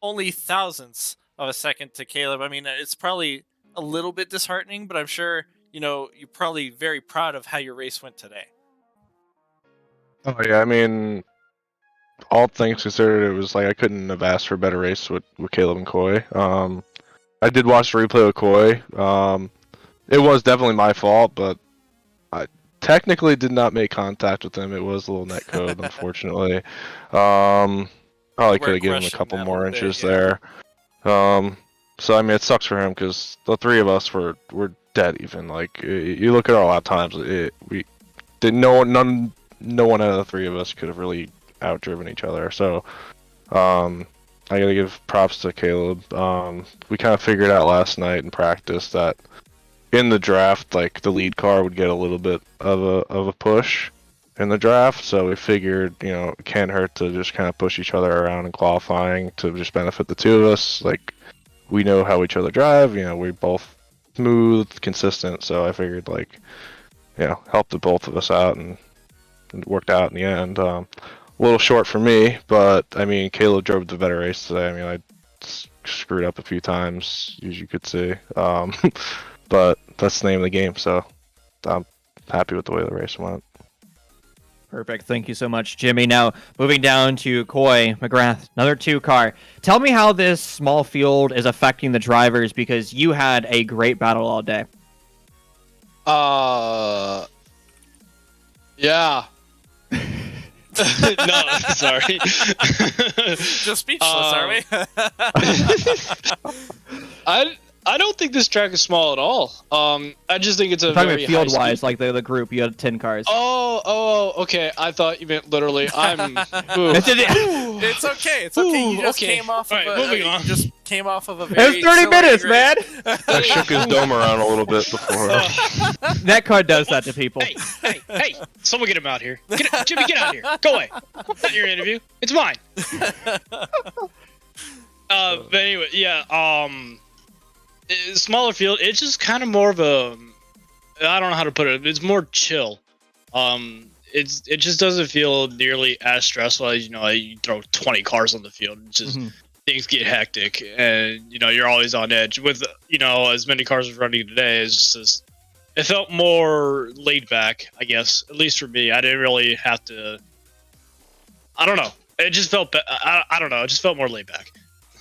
only thousandths of a second to Caleb, I mean, it's probably a little bit disheartening, but I'm sure you're probably very proud of how your race went today. Oh yeah, I mean, all things considered, it was like I couldn't have asked for a better race with Caleb and Coy. I did watch the replay with Coy. It was definitely my fault, but I technically did not make contact with him. It was a little net code, unfortunately. Probably could have given him a couple more inches there. So I mean, it sucks for him because the three of us were dead even. Like you look at our lap times, we did no one out of the three of us could have really outdriven each other. So I gotta give props to Caleb. We kind of figured out last night in practice that in the draft, like the lead car would get a little bit of a push in the draft, so we figured, it can't hurt to just kind of push each other around in qualifying to just benefit the two of us. Like, we know how each other drive, we're both smooth, consistent, so I figured, like, help the both of us out, and it worked out in the end. A little short for me, but, I mean, Caleb drove the better race today. I mean, I screwed up a few times, as you could see, but that's the name of the game, so I'm happy with the way the race went. Perfect. Thank you so much, Jimmy. Now, moving down to Coy McGrath, another 2-car. Tell me how this small field is affecting the drivers, because you had a great battle all day. Yeah. No, sorry. Just speechless, are we? I don't think this track is small at all. I just think it's a talking very about field-wise, like the group. You had 10 cars. Oh, okay. I thought you meant literally. It's okay. It's okay. You just came off of moving on. You just came off of a It very was 30 minutes, race. man. I shook his dome around a little bit before. That car does that to people. Hey! Someone get him out here. Jimmy, get out here. Go away. Not your interview. It's mine. But anyway, yeah. Smaller field. It's just kind of more of a. I don't know how to put it. It's more chill. It just doesn't feel nearly as stressful as you throw 20 cars on the field. It's just things get hectic, and you're always on edge. With as many cars as running today, it felt more laid back, I guess. At least for me, I didn't really have to. I don't know. It just felt. I don't know. It just felt more laid back.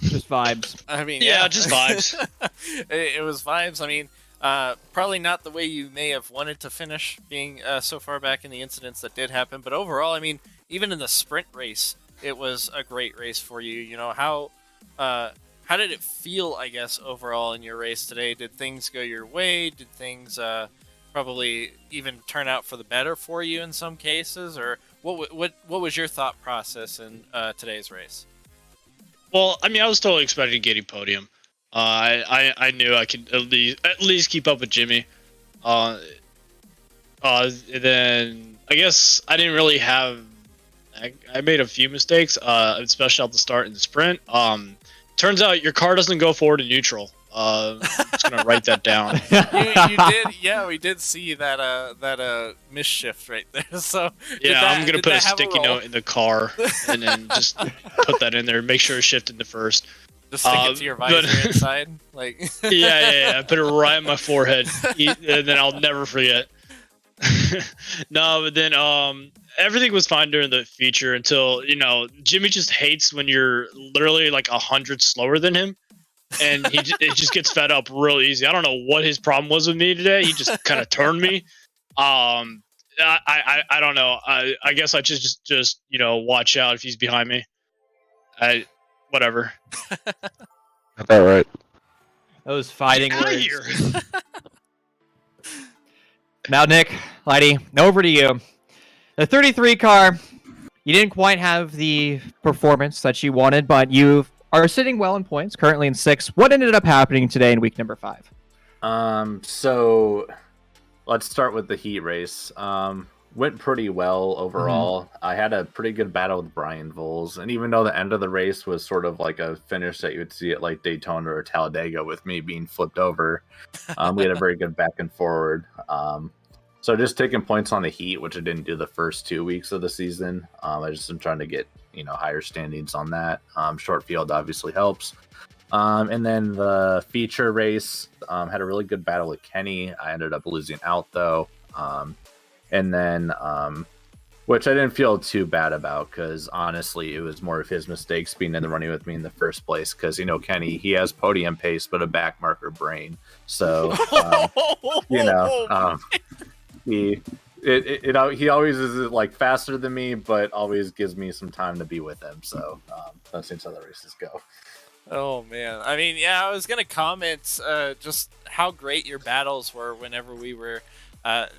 Just vibes. I mean, yeah, just vibes. It was vibes. I mean, probably not the way you may have wanted to finish, being so far back in the incidents that did happen. But overall, I mean, even in the sprint race, it was a great race for you. How did it feel, I guess, overall in your race today? Did things go your way? Did things probably even turn out for the better for you in some cases? Or what was your thought process in today's race? Well, I mean, I was totally expecting getting podium. I knew I could at least keep up with Jimmy. Then I guess I didn't really have. I made a few mistakes, especially at the start in the sprint. Turns out your car doesn't go forward to neutral. I'm just gonna write that down. You did, yeah. We did see that misshift right there. So yeah, I'm gonna put a sticky note in the car and then just put that in there. Make sure it's shifted to first. Just stick it to your visor inside, like. Yeah. I put it right on my forehead, and then I'll never forget. No, but then everything was fine during the feature until, Jimmy just hates when you're literally like 100 slower than him. And it just gets fed up real easy. I don't know what his problem was with me today. He just kind of turned me. I don't know. I guess I just watch out if he's behind me. Whatever. Got that right. Those fighting Get outta words. here. Now, Nick, Lighty, over to you. The 33 car, you didn't quite have the performance that you wanted, but you are sitting well in points, currently in 6th. What ended up happening today in week number 5? So let's start with the heat race. Went pretty well overall. I had a pretty good battle with Brian Voles, and even though the end of the race was sort of like a finish that you would see at like Daytona or Talladega with me being flipped over, we had a very good back and forward. So just taking points on the heat, which I didn't do the first 2 weeks of the season. I just am trying to get higher standings on that. Short field obviously helps. And then the feature race, had a really good battle with Kenny. I ended up losing out though. And then, which I didn't feel too bad about because honestly, it was more of his mistakes being in the running with me in the first place. Because Kenny, he has podium pace but a back marker brain. So he always is like faster than me, but always gives me some time to be with him. So that's how the races go. Oh man, I mean, yeah, I was gonna comment just how great your battles were whenever we were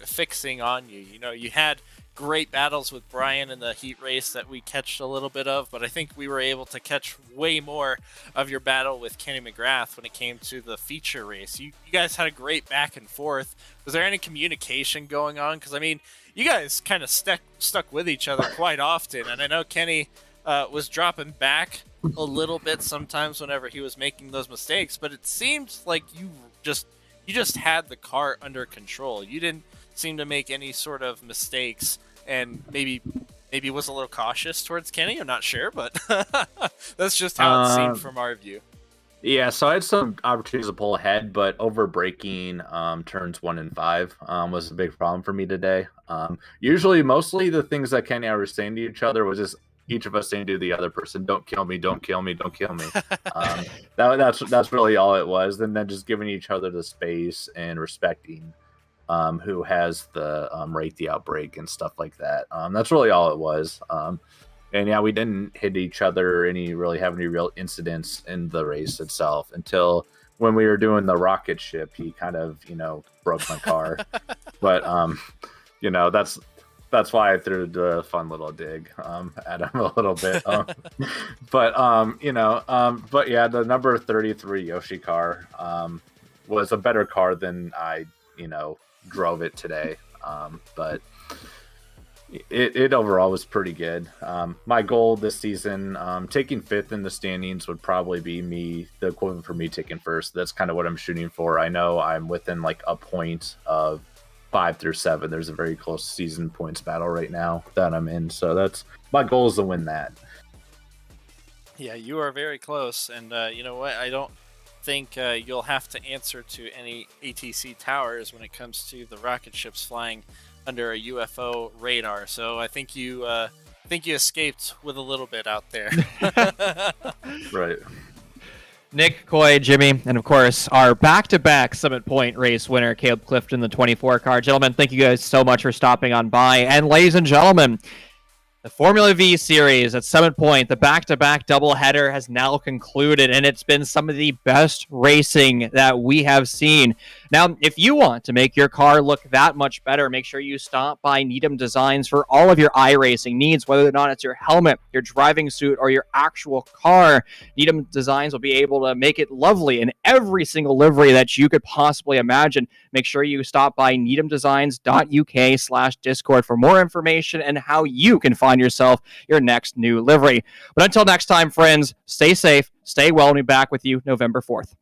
fixing on you. You had great battles with Brian in the heat race that we catched a little bit of, but I think we were able to catch way more of your battle with Kenny McGrath when it came to the feature race. You guys had a great back and forth. Was there any communication going on? Because I mean, you guys kind of stuck with each other quite often, and I know Kenny was dropping back a little bit sometimes whenever he was making those mistakes, but it seemed like you just had the car under control. You didn't seem to make any sort of mistakes, and maybe was a little cautious towards Kenny. I'm not sure, but that's just how it seemed from our view. Yeah, so I had some opportunities to pull ahead, but over braking turns 1 and 5 was a big problem for me today. Mostly the things that Kenny and I were saying to each other was just each of us saying to the other person, "Don't kill me, don't kill me, don't kill me." That's really all it was. And then just giving each other the space and respecting who has the rate the outbreak and stuff like that. That's really all it was. And yeah, we didn't hit each other or have any real incidents in the race itself until when we were doing the rocket ship. He kind of broke my car, but that's why I threw the fun little dig at him a little bit. But yeah, the number 33 Yoshi car was a better car than I drove it today. But it overall was pretty good. My goal this season, taking 5th in the standings would probably be the equivalent for me taking 1st. That's kind of what I'm shooting for. I know I'm within like a point of 5 through 7. There's a very close season points battle right now that I'm in. So that's my goal, is to win that. Yeah, you are very close. And you know what? I don't think you'll have to answer to any ATC towers when it comes to the rocket ships flying under a UFO radar. So I think you escaped with a little bit out there. Right. Nick, Coy, Jimmy, and of course, our back-to-back Summit Point race winner, Caleb Clifton, the 24 car. Gentlemen, thank you guys so much for stopping on by. And ladies and gentlemen, the Formula V series at Summit Point, the back-to-back doubleheader has now concluded, and it's been some of the best racing that we have seen. Now, if you want to make your car look that much better, make sure you stop by Needham Designs for all of your iRacing needs, whether or not it's your helmet, your driving suit, or your actual car. Needham Designs will be able to make it lovely in every single livery that you could possibly imagine. Make sure you stop by needhamdesigns.uk/Discord for more information and how you can find yourself your next new livery. But until next time, friends, stay safe, stay well, and we'll be back with you November 4th.